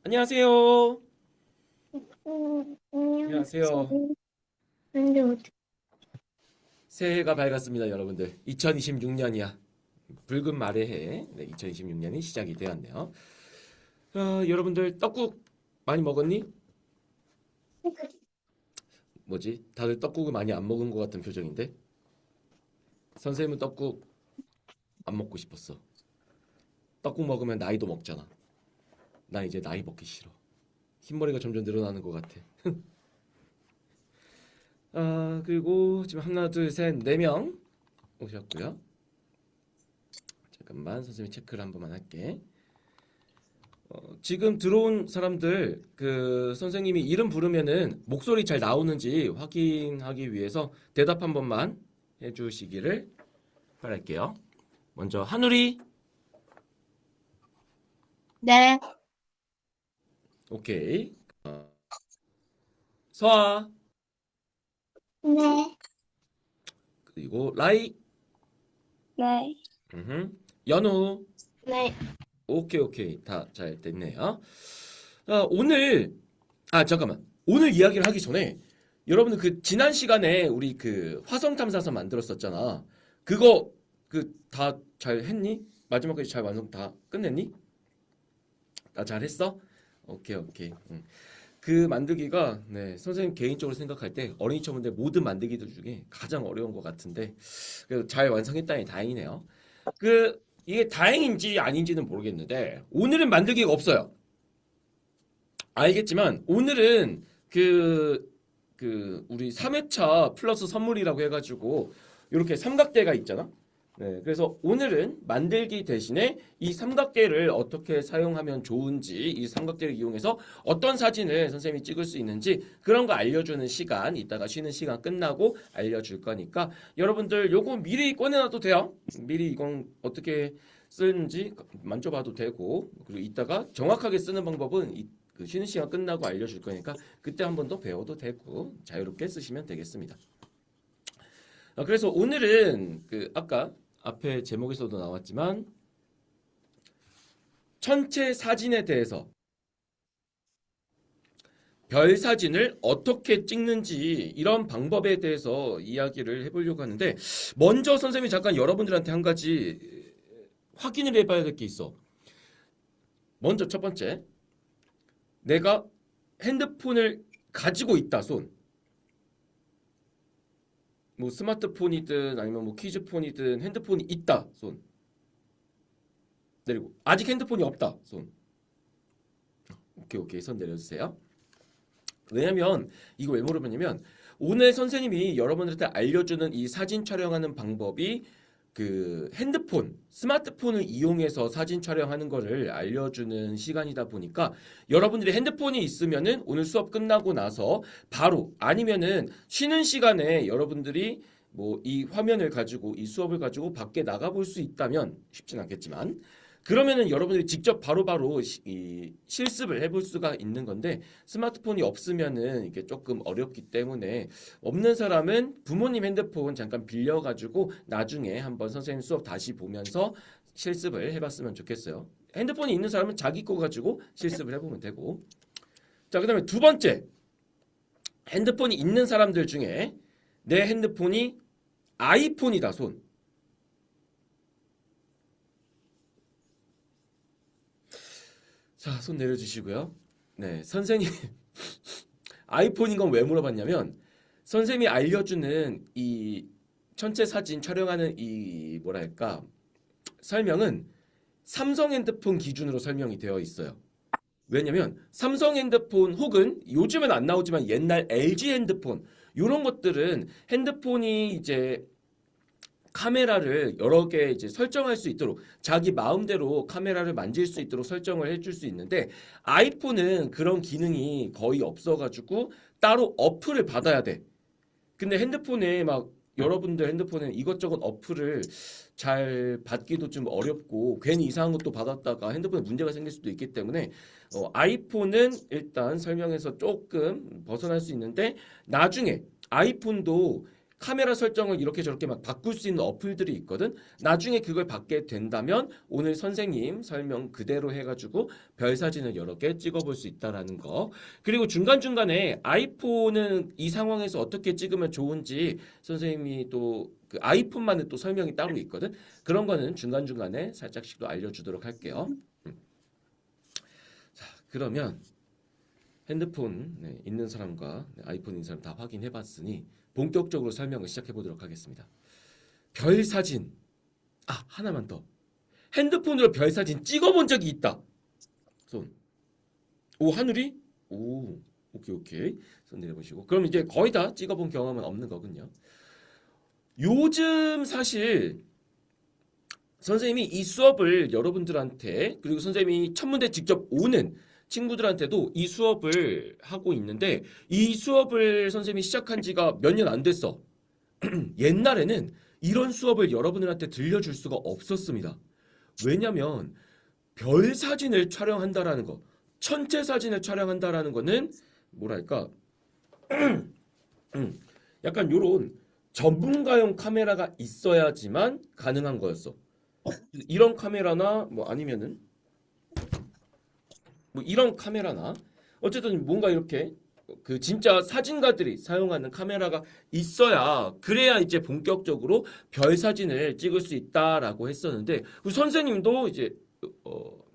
안녕하세요. 안녕하세요. 안녕하세요. 근데 새해가 밝았습니다, 여러분들. 2026년이야. 붉은 말의 해. 네, 2026년이 시작이 되었네요. 여러분들 떡국 많이 먹었니? 뭐지? 다들 떡국을 많이 안 먹은 것 같은 표정인데? 선생님은 떡국 안 먹고 싶었어. 떡국 먹으면 나이도 먹잖아. 나 이제 나이 먹기 싫어. 흰머리가 점점 늘어나는 것 같아. 그리고 지금 하나, 둘, 셋, 네 명 오셨고요. 잠깐만, 선생님이 체크를 한 번만 할게. 지금 들어온 사람들 그 선생님이 이름 부르면은 목소리 잘 나오는지 확인하기 위해서 대답 한 번만 해주시기를 바랄게요. 먼저 한우리. 네, 오케이. 서아. 네, 그리고 라이. 네, 음흠. 연우. 네, 오케이, 오케이. 다 잘 됐네요. 오늘 잠깐만, 오늘 이야기를 하기 전에 여러분들 그 지난 시간에 우리 그 화성 탐사선 만들었었잖아. 그거 그 다 잘 했니? 마지막까지 잘 완성 다 끝냈니? 다 잘했어? 오케이, 오케이. 응. 그 만들기가 네, 선생님 개인적으로 생각할 때 어린이 처분대 모든 만들기들 중에 가장 어려운 것 같은데 그래도 잘 완성했다니 다행이네요. 그 이게 다행인지 아닌지는 모르겠는데 오늘은 만들기가 없어요. 알겠지만 오늘은 우리 3회차 플러스 선물이라고 해가지고 이렇게 삼각대가 있잖아. 네, 그래서 오늘은 만들기 대신에 이 삼각대를 어떻게 사용하면 좋은지 이 삼각대를 이용해서 어떤 사진을 선생님이 찍을 수 있는지 그런 거 알려주는 시간 이따가 쉬는 시간 끝나고 알려줄 거니까 여러분들 요거 미리 꺼내놔도 돼요. 미리 이건 어떻게 쓰는지 만져봐도 되고 그리고 이따가 정확하게 쓰는 방법은 그 쉬는 시간 끝나고 알려줄 거니까 그때 한 번 더 배워도 되고 자유롭게 쓰시면 되겠습니다. 그래서 오늘은 그 아까 앞에 제목에서도 나왔지만 천체 사진에 대해서 별 사진을 어떻게 찍는지 이런 방법에 대해서 이야기를 해보려고 하는데 먼저 선생님이 잠깐 여러분들한테 한 가지 확인을 해봐야 될 게 있어. 먼저 첫 번째, 내가 핸드폰을 가지고 있다 손. 뭐 스마트폰이든 아니면 뭐 키즈폰이든 핸드폰이 있다 손. 내리고 아직 핸드폰이 없다 손. 오케이, 오케이, 손 내려주세요. 왜냐면 이거 왜 물어보냐면 오늘 선생님이 여러분들한테 알려주는 이 사진 촬영하는 방법이 그 핸드폰, 스마트폰을 이용해서 사진 촬영하는 거를 알려주는 시간이다 보니까 여러분들이 핸드폰이 있으면은 오늘 수업 끝나고 나서 바로 아니면은 쉬는 시간에 여러분들이 뭐 이 화면을 가지고 이 수업을 가지고 밖에 나가볼 수 있다면 쉽진 않겠지만 그러면은 여러분들이 직접 바로바로 이 실습을 해볼 수가 있는 건데 스마트폰이 없으면은 이게 조금 어렵기 때문에 없는 사람은 부모님 핸드폰 잠깐 빌려가지고 나중에 한번 선생님 수업 다시 보면서 실습을 해봤으면 좋겠어요. 핸드폰이 있는 사람은 자기 거 가지고 실습을 해보면 되고. 자, 그다음에 두 번째, 핸드폰이 있는 사람들 중에 내 핸드폰이 아이폰이다 손. 자, 손 내려주시고요. 네, 선생님 아이폰인 건 왜 물어봤냐면 선생님이 알려주는 이 전체 사진 촬영하는 이 뭐랄까 설명은 삼성 핸드폰 기준으로 설명이 되어 있어요. 왜냐면 삼성 핸드폰 혹은 요즘은 안 나오지만 옛날 LG 핸드폰 이런 것들은 핸드폰이 이제 카메라를 여러 개 이제 설정할 수 있도록 자기 마음대로 카메라를 만질 수 있도록 설정을 해줄 수 있는데 아이폰은 그런 기능이 거의 없어가지고 따로 어플을 받아야 돼. 근데 핸드폰에 막 여러분들 핸드폰에 이것저것 어플을 잘 받기도 좀 어렵고 괜히 이상한 것도 받았다가 핸드폰에 문제가 생길 수도 있기 때문에 아이폰은 일단 설명해서 조금 벗어날 수 있는데 나중에 아이폰도 카메라 설정을 이렇게 저렇게 막 바꿀 수 있는 어플들이 있거든. 나중에 그걸 받게 된다면 오늘 선생님 설명 그대로 해가지고 별 사진을 여러 개 찍어볼 수 있다라는 거. 그리고 중간중간에 아이폰은 이 상황에서 어떻게 찍으면 좋은지 선생님이 또 그 아이폰만은 또 설명이 따로 있거든. 그런 거는 중간중간에 살짝씩 또 알려주도록 할게요. 자, 그러면 핸드폰 있는 사람과 아이폰 있는 사람 다 확인해 봤으니 본격적으로 설명을 시작해 보도록 하겠습니다. 별 사진. 아, 하나만 더. 핸드폰으로 별 사진 찍어 본 적이 있다. 손. 오, 하늘이? 오, 오케이. 손 내려보시고. 그럼 이제 거의 다 찍어 본 경험은 없는 거군요. 요즘 사실 선생님이 이 수업을 여러분들한테 그리고 선생님이 천문대 직접 오는 친구들한테도 이 수업을 하고 있는데 이 수업을 선생님이 시작한 지가 몇 년 안 됐어. 옛날에는 이런 수업을 여러분들한테 들려줄 수가 없었습니다. 왜냐면 별 사진을 촬영한다라는 거, 천체 사진을 촬영한다라는 거는 뭐랄까 약간 요런 전문가용 카메라가 있어야지만 가능한 거였어. 이런 카메라나 뭐 아니면은 뭐 이런 카메라나 어쨌든 뭔가 이렇게 그 진짜 사진가들이 사용하는 카메라가 있어야 그래야 이제 본격적으로 별 사진을 찍을 수 있다라고 했었는데 그 선생님도 이제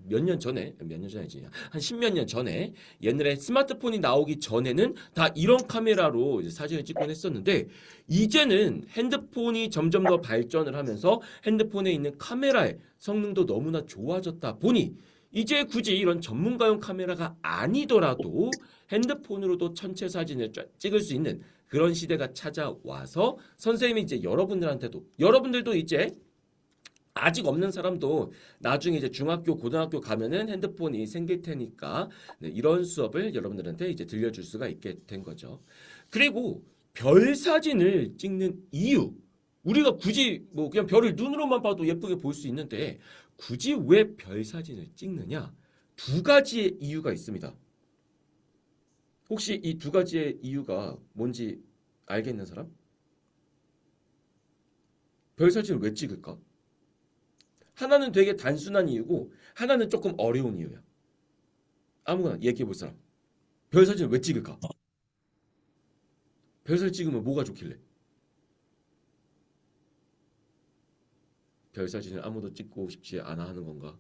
몇 년 전에 아니지 한 십몇 년 전에 옛날에 스마트폰이 나오기 전에는 다 이런 카메라로 이제 사진을 찍곤 했었는데 이제는 핸드폰이 점점 더 발전을 하면서 핸드폰에 있는 카메라의 성능도 너무나 좋아졌다 보니 이제 굳이 이런 전문가용 카메라가 아니더라도 핸드폰으로도 천체 사진을 찍을 수 있는 그런 시대가 찾아와서 선생님이 이제 여러분들도 이제 아직 없는 사람도 나중에 이제 중학교, 고등학교 가면은 핸드폰이 생길 테니까 이런 수업을 여러분들한테 이제 들려줄 수가 있게 된 거죠. 그리고 별 사진을 찍는 이유. 우리가 굳이 뭐 그냥 별을 눈으로만 봐도 예쁘게 볼 수 있는데 굳이 왜 별 사진을 찍느냐? 두 가지의 이유가 있습니다. 혹시 이 두 가지의 이유가 뭔지 알겠는 사람? 별 사진을 왜 찍을까? 하나는 되게 단순한 이유고 하나는 조금 어려운 이유야. 아무거나 얘기해 볼 사람. 별 사진을 왜 찍을까? 별 사진 찍으면 뭐가 좋길래? 별 사진을 아무도 찍고 싶지 않아 하는 건가?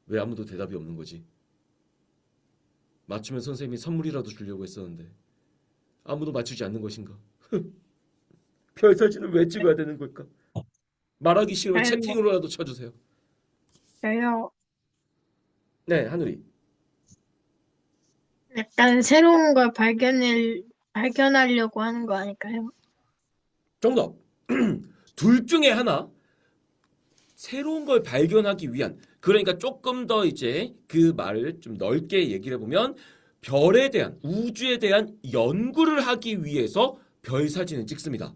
왜 아무도 대답이 없는 거지? 맞추면 선생님이 선물이라도 주려고 했었는데 아무도 맞추지 않는 것인가? 별 사진을 왜 찍어야 되는 걸까? 말하기 싫으면 아이고. 채팅으로라도 쳐주세요. 저요. 네, 하늘이. 약간 새로운 걸 발견하려고 하는 거 아닐까요? 정답. 둘 중에 하나. 새로운 걸 발견하기 위한 그러니까 조금 더 이제 그 말을 좀 넓게 얘기를 해보면 별에 대한 우주에 대한 연구를 하기 위해서 별 사진을 찍습니다.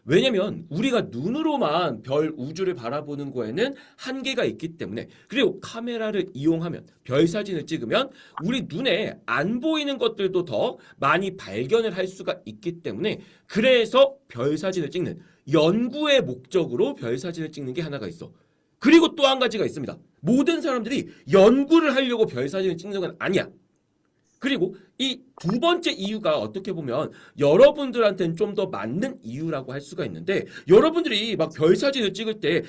왜냐면 우리가 눈으로만 별 우주를 바라보는 거에는 한계가 있기 때문에 그리고 카메라를 이용하면 별 사진을 찍으면 우리 눈에 안 보이는 것들도 더 많이 발견을 할 수가 있기 때문에 그래서 별 사진을 찍는 연구의 목적으로 별 사진을 찍는 게 하나가 있어. 그리고 또 한 가지가 있습니다. 모든 사람들이 연구를 하려고 별 사진을 찍는 건 아니야. 그리고 이 두 번째 이유가 어떻게 보면 여러분들한테는 좀 더 맞는 이유라고 할 수가 있는데 여러분들이 막 별 사진을 찍을 때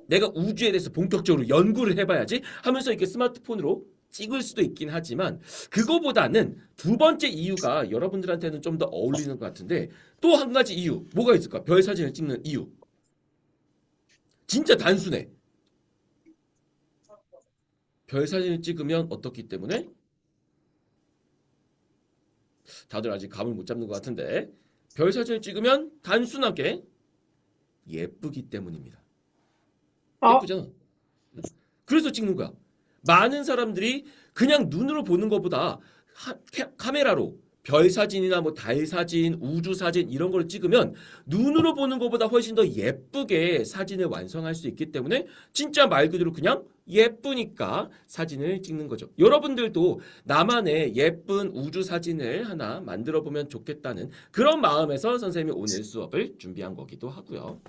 내가 우주에 대해서 본격적으로 연구를 해봐야지 하면서 이렇게 스마트폰으로 찍을 수도 있긴 하지만 그거보다는 두 번째 이유가 여러분들한테는 좀 더 어울리는 것 같은데 또 한 가지 이유 뭐가 있을까? 별 사진을 찍는 이유 진짜 단순해. 별 사진을 찍으면 어떻기 때문에? 다들 아직 감을 못 잡는 것 같은데 별 사진을 찍으면 단순하게 예쁘기 때문입니다. 예쁘잖아. 그래서 찍는 거야. 많은 사람들이 그냥 눈으로 보는 것보다 카메라로 별 사진이나 뭐 달 사진, 우주 사진 이런 걸 찍으면 눈으로 보는 것보다 훨씬 더 예쁘게 사진을 완성할 수 있기 때문에 진짜 말 그대로 그냥 예쁘니까 사진을 찍는 거죠. 여러분들도 나만의 예쁜 우주 사진을 하나 만들어 보면 좋겠다는 그런 마음에서 선생님이 오늘 수업을 준비한 거기도 하고요.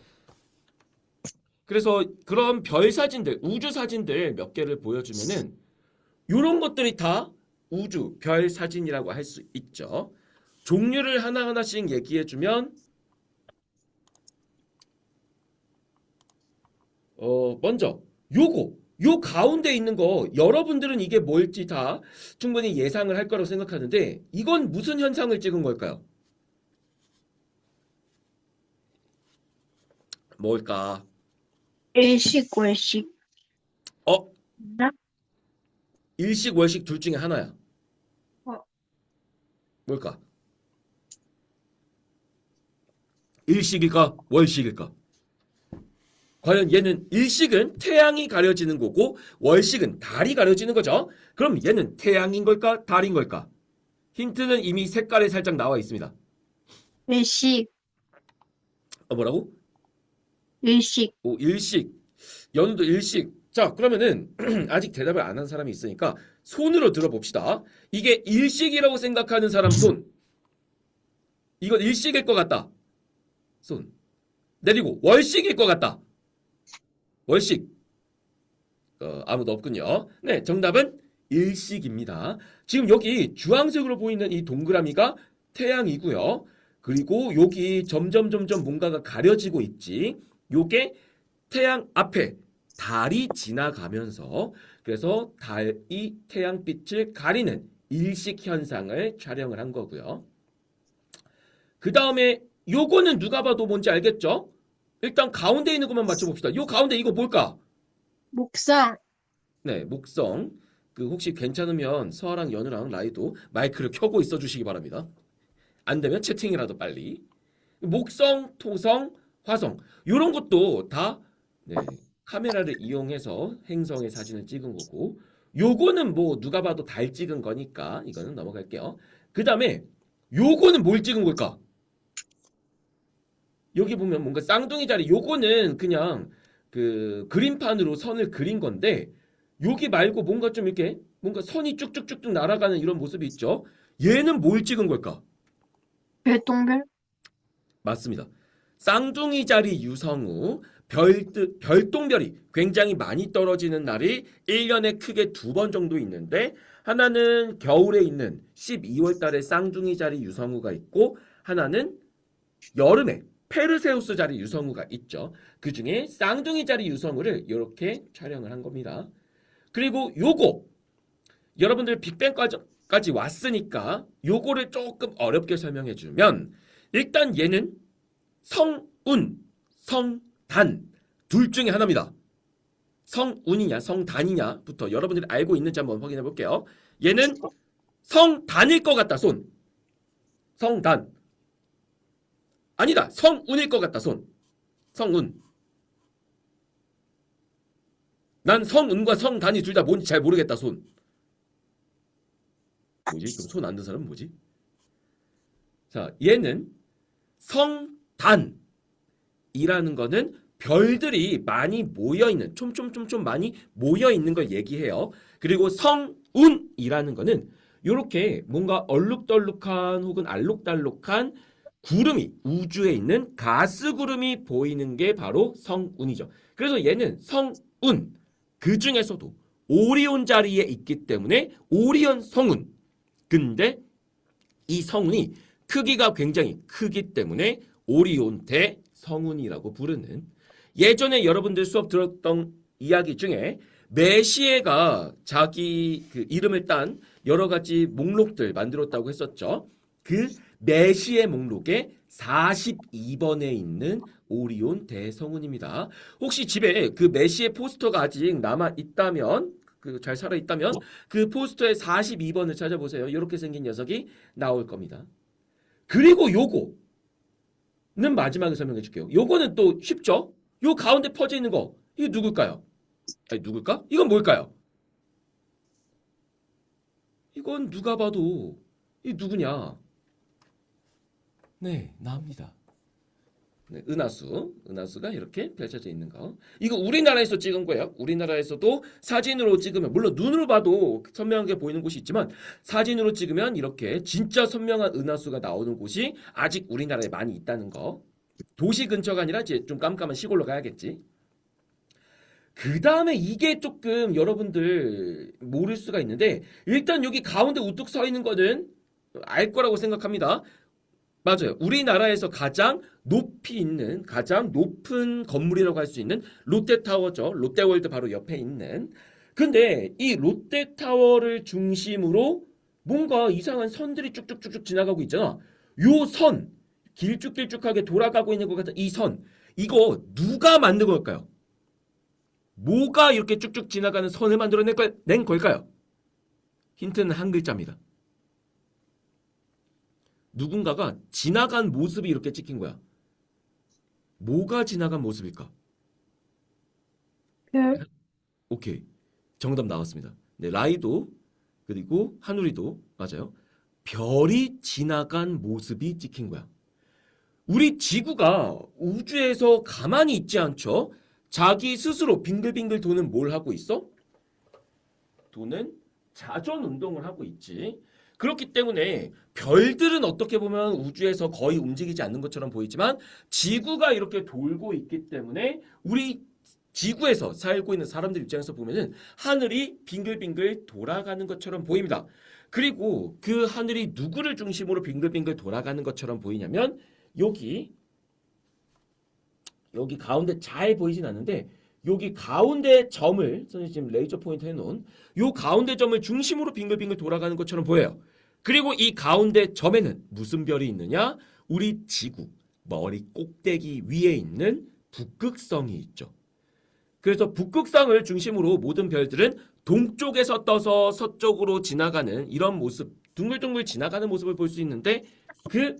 그래서 그런 별 사진들, 우주 사진들 몇 개를 보여주면은 이런 것들이 다 우주, 별 사진이라고 할 수 있죠. 종류를 하나하나씩 얘기해주면 먼저 요 가운데 있는 거 여러분들은 이게 뭘지 다 충분히 예상을 할 거라고 생각하는데 이건 무슨 현상을 찍은 걸까요? 뭘까? 일식, 월식. 어? 나? 일식, 월식 둘 중에 하나야. 어, 뭘까? 일식일까? 월식일까? 과연 얘는 일식은 태양이 가려지는 거고 월식은 달이 가려지는 거죠. 그럼 얘는 태양인 걸까? 달인 걸까? 힌트는 이미 색깔에 살짝 나와 있습니다. 일식, 뭐라고? 일식. 오, 일식. 연우도 일식. 자, 그러면은 아직 대답을 안 한 사람이 있으니까 손으로 들어봅시다. 이게 일식이라고 생각하는 사람 손. 이건 일식일 것 같다. 손. 내리고 월식일 것 같다. 월식. 아무도 없군요. 네, 정답은 일식입니다. 지금 여기 주황색으로 보이는 이 동그라미가 태양이고요. 그리고 여기 점점 뭔가가 가려지고 있지. 요게 태양 앞에 달이 지나가면서 그래서 달이 태양빛을 가리는 일식 현상을 촬영을 한 거고요. 그 다음에 요거는 누가 봐도 뭔지 알겠죠? 일단 가운데 있는 것만 맞춰봅시다. 요 가운데 이거 뭘까? 목성, 네, 목성. 그 혹시 괜찮으면 서아랑 연우랑 라이도 마이크를 켜고 있어 주시기 바랍니다. 안 되면 채팅이라도 빨리. 목성, 토성, 화성. 요런 것도 다 네, 카메라를 이용해서 행성의 사진을 찍은 거고 요거는 뭐 누가 봐도 달 찍은 거니까 이거는 넘어갈게요. 그다음에 요거는 뭘 찍은 걸까? 여기 보면 뭔가 쌍둥이 자리 요거는 그냥 그 그림판으로 선을 그린 건데 여기 말고 뭔가 좀 이렇게 뭔가 선이 쭉쭉쭉쭉 날아가는 이런 모습이 있죠. 얘는 뭘 찍은 걸까? 별똥별, 맞습니다. 쌍둥이 자리 유성우 별똥별이 굉장히 많이 떨어지는 날이 1년에 크게 2번 정도 있는데 하나는 겨울에 있는 12월 달에 쌍둥이 자리 유성우가 있고 하나는 여름에 페르세우스 자리 유성우가 있죠. 그 중에 쌍둥이 자리 유성우를 이렇게 촬영을 한 겁니다. 그리고 요거 여러분들 빅뱅까지 왔으니까 요거를 조금 어렵게 설명해 주면 일단 얘는 성운, 성단 둘 중에 하나입니다. 성운이냐 성단이냐부터 여러분들이 알고 있는지 한번 확인해 볼게요. 얘는 성단일 것 같다 손. 성단. 아니다. 성운일 것 같다 손. 성운. 난 성운과 성단이 둘 다 뭔지 잘 모르겠다 손. 뭐지? 그럼 손 안 든 사람은 뭐지? 자, 얘는 성단이라는 거는 별들이 많이 모여있는 촘촘 많이 모여있는 걸 얘기해요. 그리고 성운이라는 거는 이렇게 뭔가 얼룩덜룩한 혹은 알록달록한 구름이 우주에 있는 가스구름이 보이는 게 바로 성운이죠. 그래서 얘는 성운 그 중에서도 오리온 자리에 있기 때문에 오리온 성운. 근데 이 성운이 크기가 굉장히 크기 때문에 오리온 대성운이라고 부르는 예전에 여러분들 수업 들었던 이야기 중에 메시에가 자기 그 이름을 딴 여러 가지 목록들 만들었다고 했었죠. 그 메시의 목록에 42번에 있는 오리온 대성운입니다. 혹시 집에 그 메시의 포스터가 아직 남아 있다면 그 잘 살아 있다면 그 포스터에 42번을 찾아보세요. 이렇게 생긴 녀석이 나올 겁니다. 그리고 요거는 마지막에 설명해 줄게요. 요거는 또 쉽죠? 요 가운데 퍼져 있는 거 이게 누굴까요? 아니 누굴까? 이건 뭘까요? 이건 누가 봐도 이 누구냐? 네, 나옵니다. 네, 은하수가 이렇게 펼쳐져 있는 거. 이거 우리나라에서 찍은 거예요. 우리나라에서도 사진으로 찍으면 물론 눈으로 봐도 선명하게 보이는 곳이 있지만 사진으로 찍으면 이렇게 진짜 선명한 은하수가 나오는 곳이 아직 우리나라에 많이 있다는 거. 도시 근처가 아니라 이제 좀 깜깜한 시골로 가야겠지. 그 다음에 이게 조금 여러분들 모를 수가 있는데 일단 여기 가운데 우뚝 서 있는 거는 알 거라고 생각합니다. 맞아요. 우리나라에서 가장 높이 있는 가장 높은 건물이라고 할 수 있는 롯데타워죠. 롯데월드 바로 옆에 있는. 근데 이 롯데타워를 중심으로 뭔가 이상한 선들이 쭉쭉쭉쭉 지나가고 있잖아. 요 선, 길쭉길쭉하게 돌아가고 있는 것 같은 이 선, 이거 누가 만든 걸까요? 뭐가 이렇게 쭉쭉 지나가는 선을 낸 걸까요? 힌트는 한 글자입니다. 누군가가 지나간 모습이 이렇게 찍힌 거야. 뭐가 지나간 모습일까? 별, 오케이. 정답 나왔습니다. 네, 라이도 그리고 하누리도 맞아요. 별이 지나간 모습이 찍힌 거야. 우리 지구가 우주에서 가만히 있지 않죠? 자기 스스로 빙글빙글 도는 뭘 하고 있어? 도는 자전 운동을 하고 있지. 그렇기 때문에 별들은 어떻게 보면 우주에서 거의 움직이지 않는 것처럼 보이지만 지구가 이렇게 돌고 있기 때문에 우리 지구에서 살고 있는 사람들 입장에서 보면은 하늘이 빙글빙글 돌아가는 것처럼 보입니다. 그리고 그 하늘이 누구를 중심으로 빙글빙글 돌아가는 것처럼 보이냐면 여기 가운데 잘 보이진 않는데 여기 가운데 점을 선생님 지금 레이저 포인트 해놓은 요 가운데 점을 중심으로 빙글빙글 돌아가는 것처럼 보여요. 그리고 이 가운데 점에는 무슨 별이 있느냐? 우리 지구 머리 꼭대기 위에 있는 북극성이 있죠. 그래서 북극성을 중심으로 모든 별들은 동쪽에서 떠서 서쪽으로 지나가는 이런 모습, 둥글둥글 지나가는 모습을 볼 수 있는데 그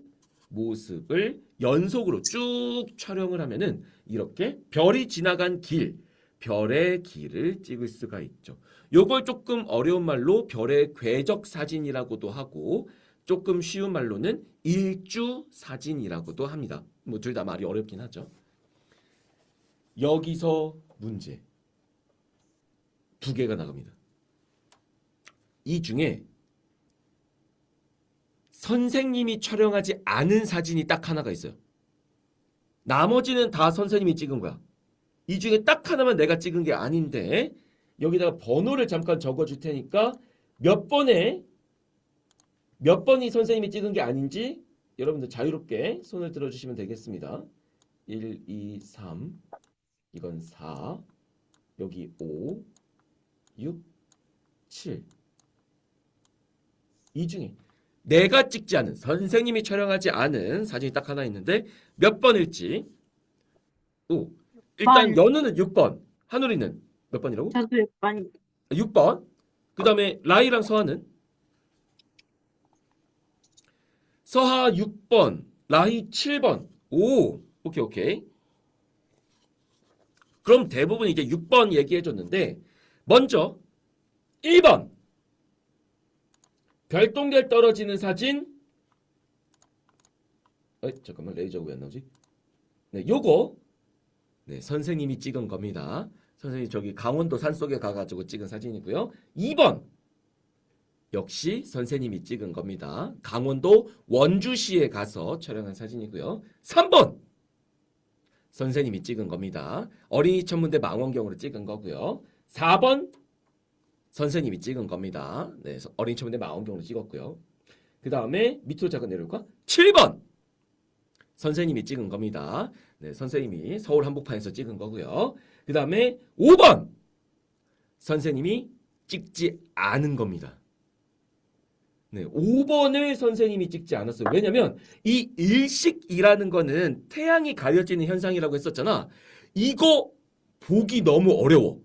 모습을 연속으로 쭉 촬영을 하면은 이렇게 별이 지나간 길, 별의 길을 찍을 수가 있죠. 요걸 조금 어려운 말로 별의 궤적 사진이라고도 하고 조금 쉬운 말로는 일주 사진이라고도 합니다. 뭐 둘 다 말이 어렵긴 하죠. 여기서 문제 두 개가 나갑니다. 이 중에 선생님이 촬영하지 않은 사진이 딱 하나가 있어요. 나머지는 다 선생님이 찍은 거야. 이 중에 딱 하나만 내가 찍은 게 아닌데 여기다가 번호를 잠깐 적어줄 테니까 몇 번이 선생님이 찍은 게 아닌지 여러분들 자유롭게 손을 들어주시면 되겠습니다. 1, 2, 3 이건 4 여기 5 6 7 이 중에 내가 찍지 않은 선생님이 촬영하지 않은 사진이 딱 하나 있는데 몇 번일지 오 일단 연우는 6번 하누리는 몇 번이라고? 저도 약간 6번 그 다음에 라이랑 서하는 서하 6번 라이 7번 오 오케이 그럼 대부분 이제 6번 얘기해줬는데 먼저 1번 별똥별 떨어지는 사진 잠깐만 레이저가 왜 안 나오지? 네 요거 네 선생님이 찍은 겁니다. 선생님이 저기 강원도 산속에 가가지고 찍은 사진이고요. 2번 역시 선생님이 찍은 겁니다. 강원도 원주시에 가서 촬영한 사진이고요. 3번 선생님이 찍은 겁니다. 어린이 천문대 망원경으로 찍은 거고요. 4번 선생님이 찍은 겁니다. 네, 어린이 천문대 망원경으로 찍었고요. 그 다음에 밑으로 잠깐 내려올까? 7번 선생님이 찍은 겁니다. 네, 선생님이 서울 한복판에서 찍은 거고요. 그 다음에 5번 선생님이 찍지 않은 겁니다. 네, 5번을 선생님이 찍지 않았어요. 왜냐면 이 일식이라는 거는 태양이 가려지는 현상이라고 했었잖아. 이거 보기 너무 어려워.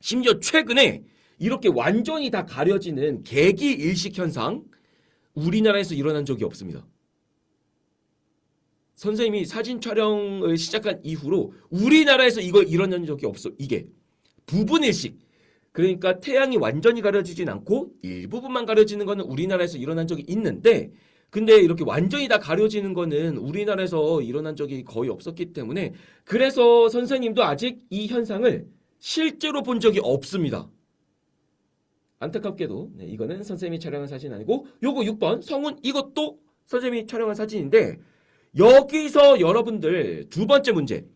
심지어 최근에 이렇게 완전히 다 가려지는 개기 일식 현상 우리나라에서 일어난 적이 없습니다. 선생님이 사진 촬영을 시작한 이후로 우리나라에서 이거 일어난 적이 없어. 이게 부분 일식. 그러니까 태양이 완전히 가려지진 않고 일부분만 가려지는 거는 우리나라에서 일어난 적이 있는데 근데 이렇게 완전히 다 가려지는 거는 우리나라에서 일어난 적이 거의 없었기 때문에 그래서 선생님도 아직 이 현상을 실제로 본 적이 없습니다. 안타깝게도 이거는 선생님이 촬영한 사진 아니고 요거 6번 성운 이것도 선생님이 촬영한 사진인데 여기서 여러분들 두 번째 문제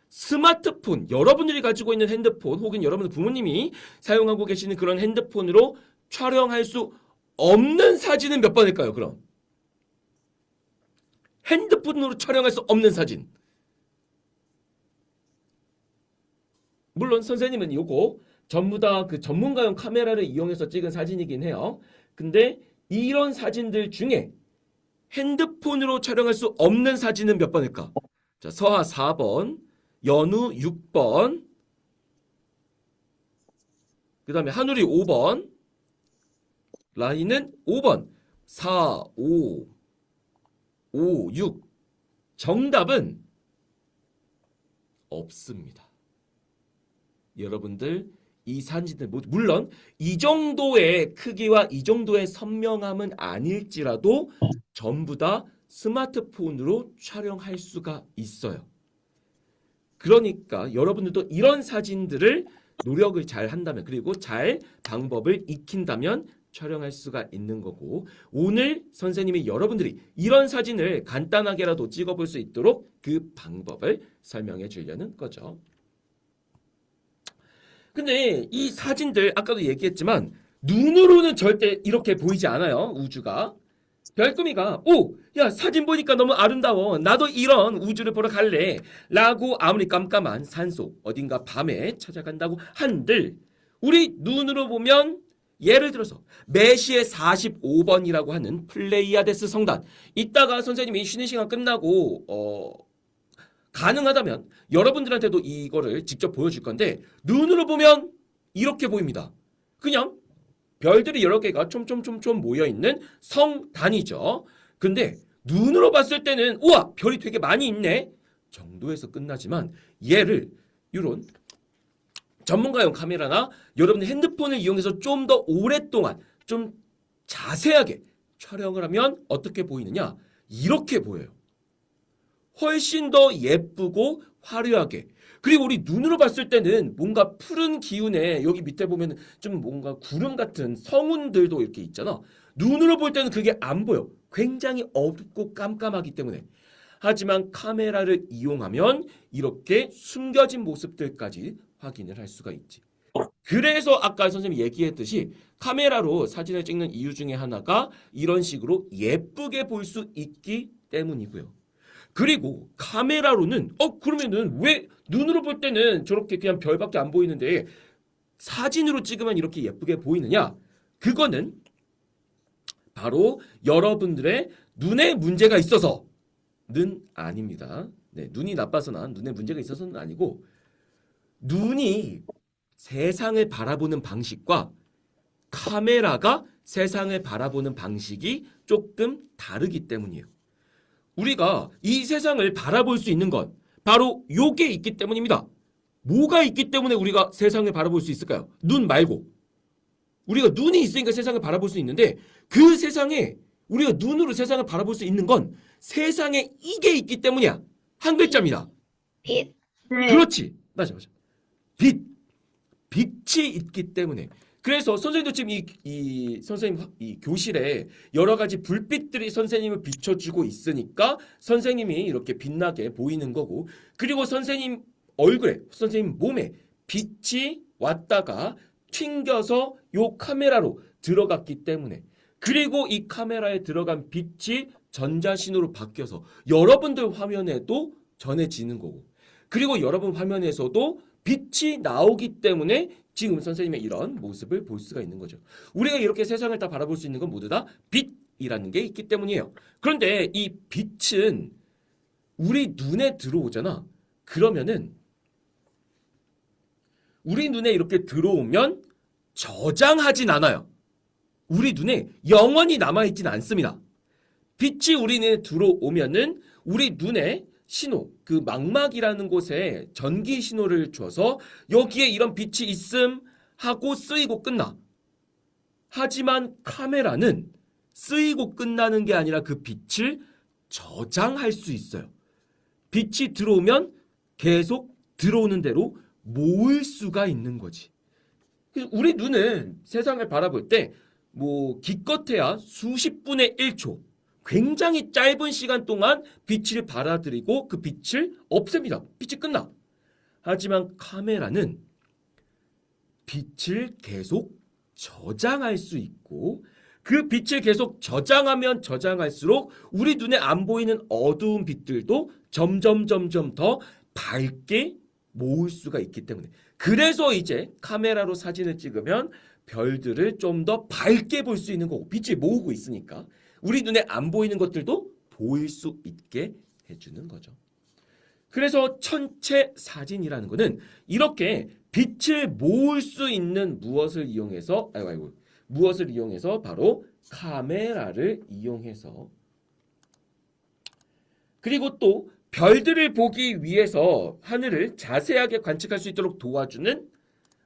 스마트폰 여러분들이 가지고 있는 핸드폰 혹은 여러분 부모님이 사용하고 계시는 그런 핸드폰으로 촬영할 수 없는 사진은 몇 번일까요? 그럼 핸드폰으로 촬영할 수 없는 사진 물론 선생님은 요거 전부 다 그 전문가용 카메라를 이용해서 찍은 사진이긴 해요. 근데 이런 사진들 중에 핸드폰으로 촬영할 수 없는 사진은 몇 번일까? 자, 서하 4번, 연우 6번, 그 다음에 한울이 5번, 라인은 5번, 4, 5, 6. 정답은 없습니다. 여러분들 이 사진들 물론 이 정도의 크기와 이 정도의 선명함은 아닐지라도 전부 다 스마트폰으로 촬영할 수가 있어요. 그러니까 여러분들도 이런 사진들을 노력을 잘 한다면 그리고 잘 방법을 익힌다면 촬영할 수가 있는 거고 오늘 선생님이 여러분들이 이런 사진을 간단하게라도 찍어볼 수 있도록 그 방법을 설명해 주려는 거죠. 근데 이 사진들 아까도 얘기했지만 눈으로는 절대 이렇게 보이지 않아요. 우주가. 별금이가 야 사진 보니까 너무 아름다워. 나도 이런 우주를 보러 갈래. 라고 아무리 깜깜한 산속 어딘가 밤에 찾아간다고 한들 우리 눈으로 보면 예를 들어서 메시의 45번이라고 하는 플레이아데스 성단 이따가 선생님이 쉬는 시간 끝나고 가능하다면 여러분들한테도 이거를 직접 보여줄 건데 눈으로 보면 이렇게 보입니다. 그냥 별들이 여러 개가 촘촘촘촘 모여있는 성단이죠. 근데 눈으로 봤을 때는 우와 별이 되게 많이 있네 정도에서 끝나지만 얘를 이런 전문가용 카메라나 여러분의 핸드폰을 이용해서 좀 더 오랫동안 좀 자세하게 촬영을 하면 어떻게 보이느냐 이렇게 보여요. 훨씬 더 예쁘고 화려하게 그리고 우리 눈으로 봤을 때는 뭔가 푸른 기운에 여기 밑에 보면 좀 뭔가 구름 같은 성운들도 이렇게 있잖아. 눈으로 볼 때는 그게 안 보여. 굉장히 어둡고 깜깜하기 때문에. 하지만 카메라를 이용하면 이렇게 숨겨진 모습들까지 확인을 할 수가 있지. 그래서 아까 선생님이 얘기했듯이 카메라로 사진을 찍는 이유 중에 하나가 이런 식으로 예쁘게 볼 수 있기 때문이고요. 그리고 카메라로는 그러면은 왜 눈으로 볼 때는 저렇게 그냥 별밖에 안 보이는데 사진으로 찍으면 이렇게 예쁘게 보이느냐? 그거는 바로 여러분들의 눈에 문제가 있어서는 아닙니다. 네, 눈이 나빠서나 눈에 문제가 있어서는 아니고 눈이 세상을 바라보는 방식과 카메라가 세상을 바라보는 방식이 조금 다르기 때문이에요. 우리가 이 세상을 바라볼 수 있는 건 바로 요게 있기 때문입니다. 뭐가 있기 때문에 우리가 세상을 바라볼 수 있을까요? 눈 말고. 우리가 눈이 있으니까 세상을 바라볼 수 있는데 그 세상에 우리가 눈으로 세상을 바라볼 수 있는 건 세상에 이게 있기 때문이야. 한 글자입니다. 빛. 네. 그렇지. 맞아. 빛이 있기 때문에. 그래서 선생님도 지금 선생님 이 교실에 여러 가지 불빛들이 선생님을 비춰주고 있으니까 선생님이 이렇게 빛나게 보이는 거고 그리고 선생님 얼굴에 선생님 몸에 빛이 왔다가 튕겨서 요 카메라로 들어갔기 때문에 그리고 이 카메라에 들어간 빛이 전자신호로 바뀌어서 여러분들 화면에도 전해지는 거고 그리고 여러분 화면에서도 빛이 나오기 때문에 지금 선생님의 이런 모습을 볼 수가 있는 거죠. 우리가 이렇게 세상을 다 바라볼 수 있는 건 모두 다 빛이라는 게 있기 때문이에요. 그런데 이 빛은 우리 눈에 들어오잖아. 그러면은 우리 눈에 이렇게 들어오면 저장하진 않아요. 우리 눈에 영원히 남아있진 않습니다. 빛이 우리 눈에 들어오면은 우리 눈에 신호, 그 망막이라는 곳에 전기 신호를 줘서 여기에 이런 빛이 있음 하고 쓰이고 끝나. 하지만 카메라는 쓰이고 끝나는 게 아니라 그 빛을 저장할 수 있어요. 빛이 들어오면 계속 들어오는 대로 모을 수가 있는 거지. 그래서 우리 눈은 세상을 바라볼 때 뭐 기껏해야 수십 분의 1초, 굉장히 짧은 시간 동안 빛을 받아들이고 그 빛을 없앱니다. 빛이 끝나. 하지만 카메라는 빛을 계속 저장할 수 있고 그 빛을 계속 저장하면 저장할수록 우리 눈에 안 보이는 어두운 빛들도 점점 더 밝게 모을 수가 있기 때문에 그래서 이제 카메라로 사진을 찍으면 별들을 좀 더 밝게 볼 수 있는 거고 빛을 모으고 있으니까 우리 눈에 안 보이는 것들도 보일 수 있게 해주는 거죠. 그래서 천체 사진이라는 거는 이렇게 빛을 모을 수 있는 무엇을 이용해서 무엇을 이용해서 바로 카메라를 이용해서 그리고 또 별들을 보기 위해서 하늘을 자세하게 관측할 수 있도록 도와주는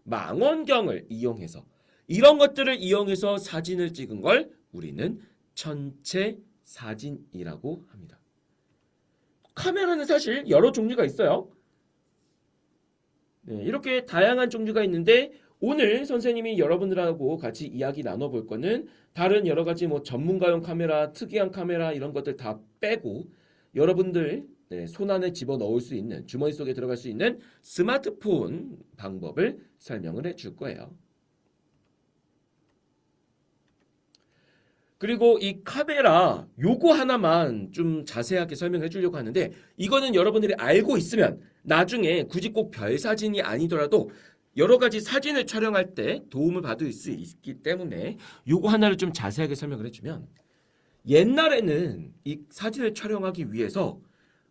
망원경을 이용해서 이런 것들을 이용해서 사진을 찍은 걸 우리는 천체 사진이라고 합니다. 카메라는 사실 여러 종류가 있어요. 네, 이렇게 다양한 종류가 있는데 오늘 선생님이 여러분들하고 같이 이야기 나눠볼 거는 다른 여러 가지 뭐 전문가용 카메라, 특이한 카메라 이런 것들 다 빼고 여러분들 손 안에 집어넣을 수 있는 주머니 속에 들어갈 수 있는 스마트폰 방법을 설명을 해줄 거예요. 그리고 이 카메라 요거 하나만 좀 자세하게 설명해 주려고 하는데 이거는 여러분들이 알고 있으면 나중에 굳이 꼭 별 사진이 아니더라도 여러 가지 사진을 촬영할 때 도움을 받을 수 있기 때문에 요거 하나를 좀 자세하게 설명을 해주면 옛날에는 이 사진을 촬영하기 위해서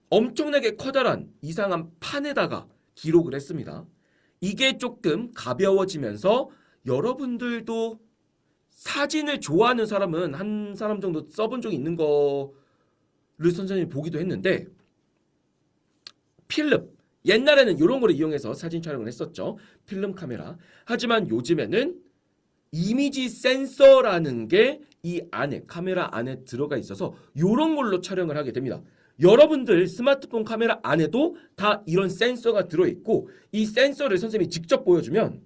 엄청나게 커다란 이상한 판에다가 기록을 했습니다. 이게 조금 가벼워지면서 여러분들도 사진을 좋아하는 사람은 한 사람 정도 써본 적이 있는 거를 선생님이 보기도 했는데 필름 옛날에는 이런 거를 이용해서 사진 촬영을 했었죠. 필름 카메라. 하지만 요즘에는 이미지 센서라는 게 이 안에 카메라 안에 들어가 있어서 이런 걸로 촬영을 하게 됩니다. 여러분들 스마트폰 카메라 안에도 다 이런 센서가 들어있고 이 센서를 선생님이 직접 보여주면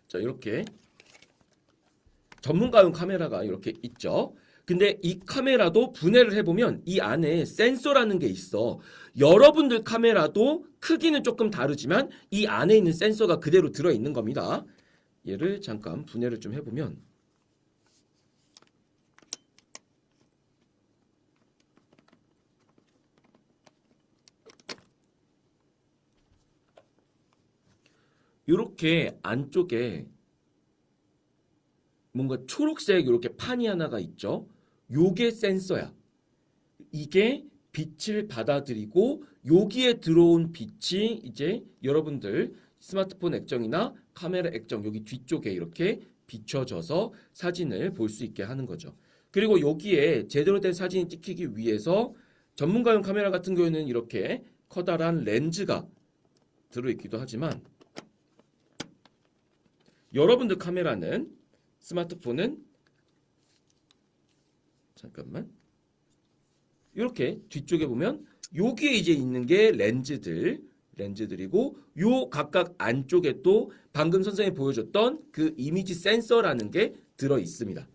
자 이렇게 전문가용 카메라가 이렇게 있죠. 근데 이 카메라도 분해를 해보면 이 안에 센서라는 게 있어. 여러분들 카메라도 크기는 조금 다르지만 이 안에 있는 센서가 그대로 들어있는 겁니다. 얘를 잠깐 분해를 좀 해보면 이렇게 안쪽에 뭔가 초록색 이렇게 판이 하나가 있죠. 요게 센서야. 이게 빛을 받아들이고 여기에 들어온 빛이 이제 여러분들 스마트폰 액정이나 카메라 액정 여기 뒤쪽에 이렇게 비춰져서 사진을 볼 수 있게 하는 거죠. 그리고 여기에 제대로 된 사진이 찍히기 위해서 전문가용 카메라 같은 경우에는 이렇게 커다란 렌즈가 들어있기도 하지만 여러분들 카메라는 스마트폰은 잠깐만 이렇게 뒤쪽에 보면 여기에 이제 있는 게 렌즈들이고 요 각각 안쪽에 또 방금 선생님이 보여줬던 그 이미지 센서라는 게 들어 있습니다.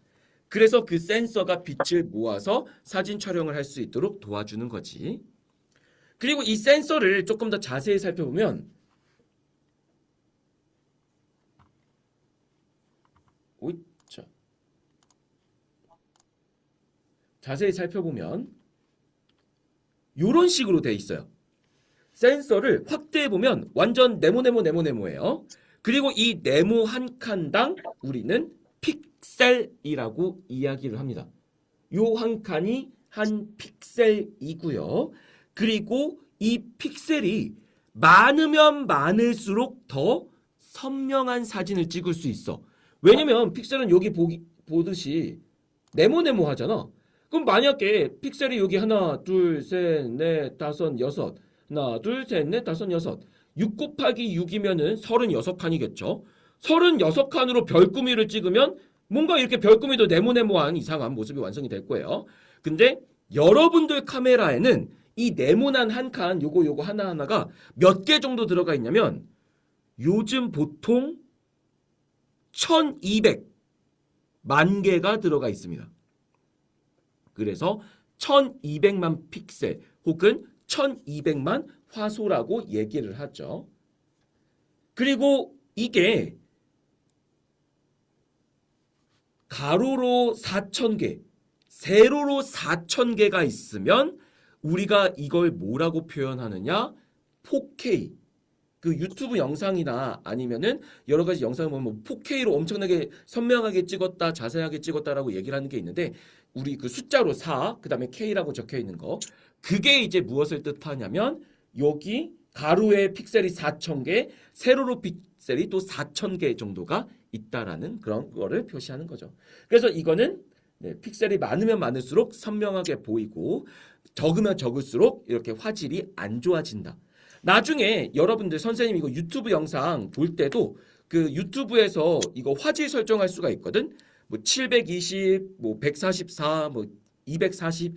그래서 그 센서가 빛을 모아서 사진 촬영을 할 수 있도록 도와주는 거지. 그리고 이 센서를 조금 더 자세히 살펴보면 오이차. 자세히 살펴보면 이런 식으로 돼 있어요. 센서를 확대해 보면 완전 네모네모예요. 그리고 이 네모 한 칸당 우리는 픽셀이라고 이야기를 합니다. 요 한 칸이 한 픽셀이고요. 그리고 이 픽셀이 많으면 많을수록 더 선명한 사진을 찍을 수 있어. 왜냐면 픽셀은 여기 보듯이 네모하잖아. 그럼 만약에 픽셀이 여기 하나, 둘, 셋, 넷, 다섯, 여섯 하나, 둘, 셋, 넷, 다섯, 여섯. 6 곱하기 6이면은 36칸이겠죠. 36칸으로 별꾸미를 찍으면 뭔가 이렇게 별꾸미도 네모네모한 이상한 모습이 완성이 될 거예요. 근데 여러분들 카메라에는 이 네모난 한 칸, 요거 하나하나가 몇 개 정도 들어가 있냐면 요즘 보통 1200만 개가 들어가 있습니다. 그래서 1200만 픽셀 혹은 1200만 화소라고 얘기를 하죠. 그리고 이게 가로로 4000개, 세로로 4000개가 있으면 우리가 이걸 뭐라고 표현하느냐? 4K. 그 유튜브 영상이나 아니면은 여러 가지 영상을 보면 뭐 4K로 엄청나게 선명하게 찍었다, 자세하게 찍었다라고 얘기를 하는 게 있는데 우리 그 숫자로 4, 그다음에 K라고 적혀 있는 거. 그게 이제 무엇을 뜻하냐면 여기 가로에 픽셀이 4000개, 세로로 픽셀이 또 4000개 정도가 있다라는 그런 거를 표시하는 거죠. 그래서 이거는 네, 픽셀이 많으면 많을수록 선명하게 보이고 적으면 적을수록 이렇게 화질이 안 좋아진다. 나중에 여러분들 선생님 이거 유튜브 영상 볼 때도 그 유튜브에서 이거 화질 설정할 수가 있거든. 뭐 720, 뭐 144, 뭐 240,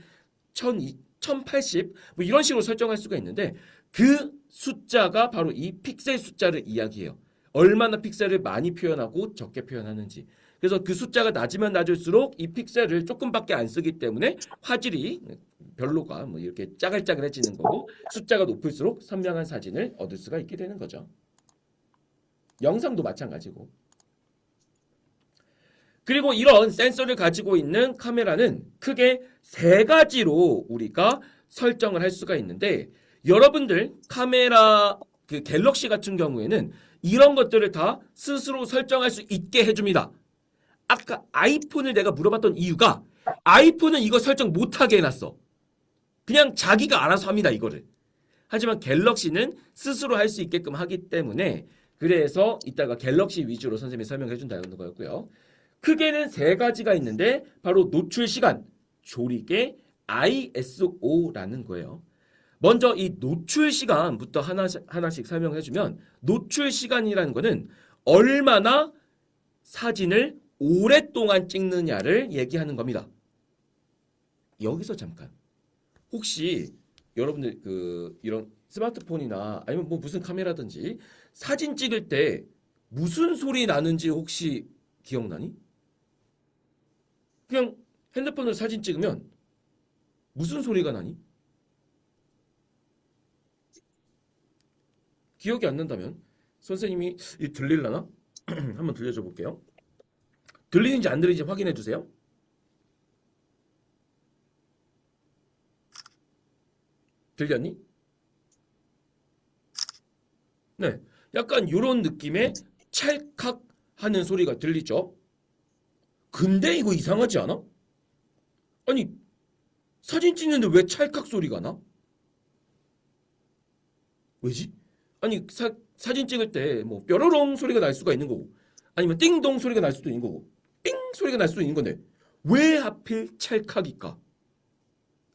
1080, 뭐 이런 식으로 설정할 수가 있는데 그 숫자가 바로 이 픽셀 숫자를 이야기해요. 얼마나 픽셀을 많이 표현하고 적게 표현하는지. 그래서 그 숫자가 낮으면 낮을수록 이 픽셀을 조금밖에 안 쓰기 때문에 화질이 별로가 뭐 이렇게 짜글짜글해지는 거고 숫자가 높을수록 선명한 사진을 얻을 수가 있게 되는 거죠. 영상도 마찬가지고. 그리고 이런 센서를 가지고 있는 카메라는 크게 세 가지로 우리가 설정을 할 수가 있는데 여러분들 카메라 그 갤럭시 같은 경우에는 이런 것들을 다 스스로 설정할 수 있게 해줍니다. 아까 아이폰을 내가 물어봤던 이유가 아이폰은 이거 설정 못하게 해놨어. 그냥 자기가 알아서 합니다, 이거를. 하지만 갤럭시는 스스로 할 수 있게끔 하기 때문에 그래서 이따가 갤럭시 위주로 선생님이 설명해 준다는 거였고요. 크게는 세 가지가 있는데 바로 노출 시간, 조리개, ISO라는 거예요. 먼저 이 노출 시간부터 하나씩 설명해 주면 노출 시간이라는 거는 얼마나 사진을 오랫동안 찍느냐를 얘기하는 겁니다. 여기서 잠깐. 혹시 여러분들 그 이런 스마트폰이나 아니면 뭐 무슨 카메라든지 사진 찍을 때 무슨 소리 나는지 혹시 기억나니? 그냥 핸드폰으로 사진 찍으면 무슨 소리가 나니? 기억이 안 난다면 선생님이 들릴라나? 한번 들려줘 볼게요. 들리는지 안 들리는지 확인해 주세요. 들렸니? 네. 약간 이런 느낌의 찰칵 하는 소리가 들리죠? 근데 이거 이상하지 않아? 아니, 사진 찍는데 왜 찰칵 소리가 나? 왜지? 아니, 사진 찍을 때 뭐 뾰로롱 소리가 날 수가 있는 거고 아니면 띵동 소리가 날 수도 있는 거고 삥 소리가 날 수도 있는 건데 왜 하필 찰칵일까?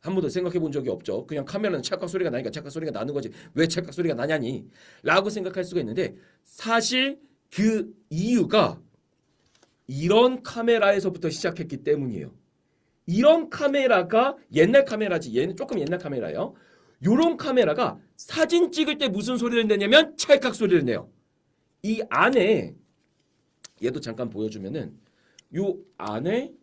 한 번도 생각해 본 적이 없죠. 그냥 카메라는 찰칵 소리가 나니까 찰칵 소리가 나는 거지. 왜 찰칵 소리가 나냐니? 라고 생각할 수가 있는데 사실 그 이유가 이런 카메라에서부터 시작했기 때문이에요. 이런 카메라가 옛날 카메라지. 얘는 조금 옛날 카메라예요. 요런 카메라가 사진 찍을 때 무슨 소리를 내냐면 찰칵 소리를 내요. 이 안에 얘도 잠깐 보여주면은 요 안에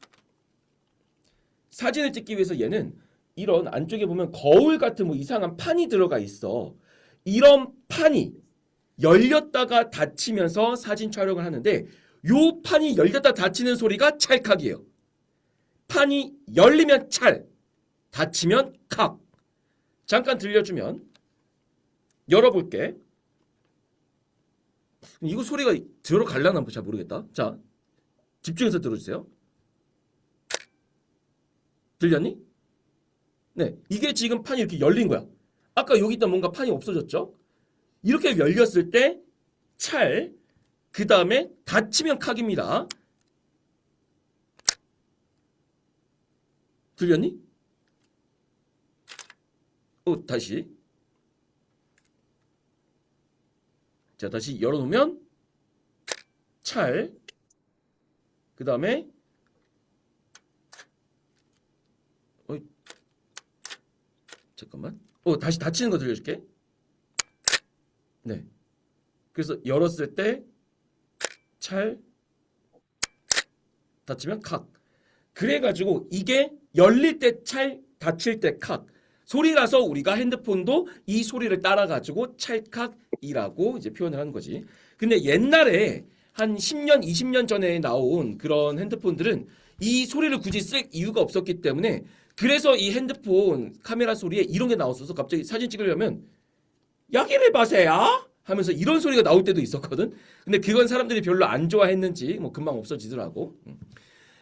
사진을 찍기 위해서 얘는 이런 안쪽에 보면 거울 같은 뭐 이상한 판이 들어가 있어. 이런 판이 열렸다가 닫히면서 사진 촬영을 하는데 요 판이 열렸다 닫히는 소리가 찰칵이에요. 판이 열리면 찰, 닫히면 칵. 잠깐 들려주면 열어볼게. 이거 소리가 들어갈려나 잘 모르겠다. 자, 집중해서 들어주세요. 들렸니? 네, 이게 지금 판이 이렇게 열린 거야. 아까 여기 있던 뭔가 판이 없어졌죠? 이렇게 열렸을 때 찰, 그 다음에 닫히면 칵입니다. 들렸니? 다시. 자, 다시 열어놓으면 찰. 그 다음에 잠깐만. 다시 닫히는 거 들려줄게. 네. 그래서 열었을 때 찰, 닫히면 칵. 그래가지고 이게 열릴 때 찰, 닫힐 때 칵. 소리라서 우리가 핸드폰도 이 소리를 따라가지고 찰칵이라고 이제 표현을 하는 거지. 근데 옛날에 한 10년, 20년 전에 나온 그런 핸드폰들은 이 소리를 굳이 쓸 이유가 없었기 때문에 그래서 이 핸드폰 카메라 소리에 이런 게 나왔어서 갑자기 사진 찍으려면 여기를 보세요 하면서 이런 소리가 나올 때도 있었거든. 근데 그건 사람들이 별로 안 좋아했는지 뭐 금방 없어지더라고.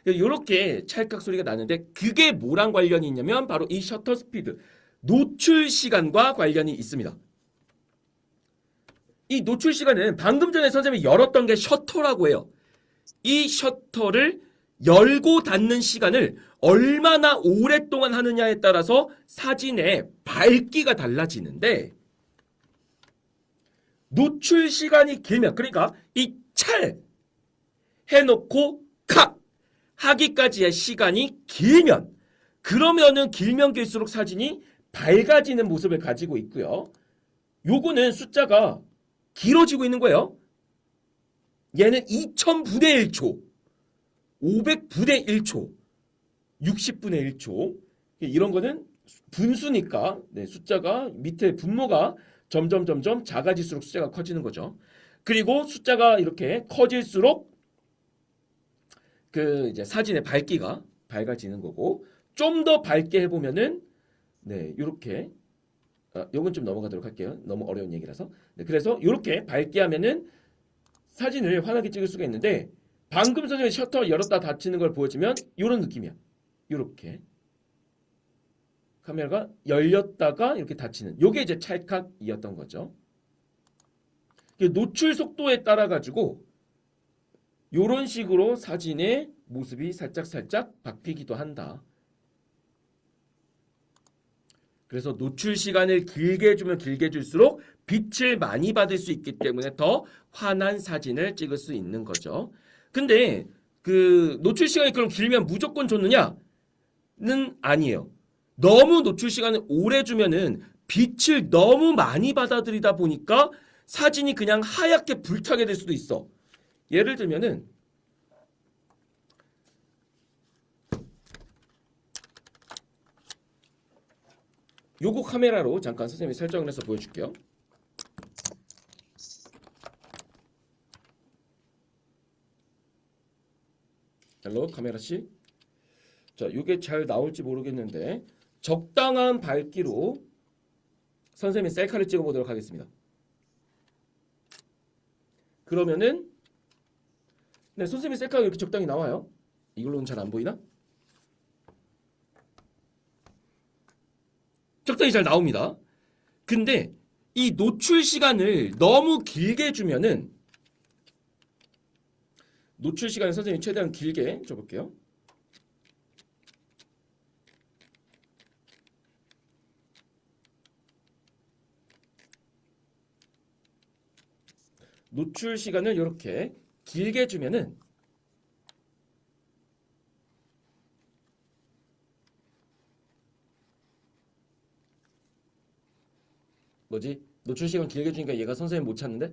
이렇게 찰칵 소리가 나는데 그게 뭐랑 관련이 있냐면 바로 이 셔터 스피드, 노출 시간과 관련이 있습니다. 이 노출 시간은 방금 전에 선생님이 열었던 게 셔터라고 해요. 이 셔터를 열고 닫는 시간을 얼마나 오랫동안 하느냐에 따라서 사진의 밝기가 달라지는데 노출 시간이 길면, 그러니까 이 찰 해놓고 칵 하기까지의 시간이 길면, 그러면은 길면 길수록 사진이 밝아지는 모습을 가지고 있고요. 요거는 숫자가 길어지고 있는 거예요. 얘는 2000분의 1초, 500분의 1초, 60분의 1초. 이런 거는 분수니까 숫자가 밑에 분모가 점점 작아질수록 숫자가 커지는 거죠. 그리고 숫자가 이렇게 커질수록 그 이제 사진의 밝기가 밝아지는 거고, 좀 더 밝게 해보면은 이렇게 요건 좀 넘어가도록 할게요. 너무 어려운 얘기라서. 그래서 이렇게 밝게 하면은 사진을 환하게 찍을 수가 있는데 방금 선생님이 셔터 열었다 닫히는 걸 보여주면 이런 느낌이야. 이렇게 카메라가 열렸다가 이렇게 닫히는 요게 이제 찰칵이었던 거죠. 노출 속도에 따라 가지고 요런 식으로 사진의 모습이 살짝 바뀌기도 한다. 그래서 노출 시간을 길게 주면 길게 줄수록 빛을 많이 받을 수 있기 때문에 더 환한 사진을 찍을 수 있는 거죠. 근데 그 노출 시간이 그럼 길면 무조건 좋느냐는 아니에요. 너무 노출 시간을 오래 주면은 빛을 너무 많이 받아들이다 보니까 사진이 그냥 하얗게 불타게 될 수도 있어. 예를 들면은 요거 카메라로 잠깐 선생님이 설정을 해서 보여줄게요. 헬로 카메라씨. 자, 요게 잘 나올지 모르겠는데 적당한 밝기로 선생님이 셀카를 찍어보도록 하겠습니다. 그러면은 선생님이 셀카가 이렇게 적당히 나와요. 이걸로는 잘 안 보이나? 적당히 잘 나옵니다. 근데 이 노출 시간을 너무 길게 주면은 노출 시간을 선생님이 최대한 길게 줘볼게요. 노출 시간을 이렇게 길게 주면은 뭐지? 노출 시간 길게 주니까 얘가 선생님 못 찾는데?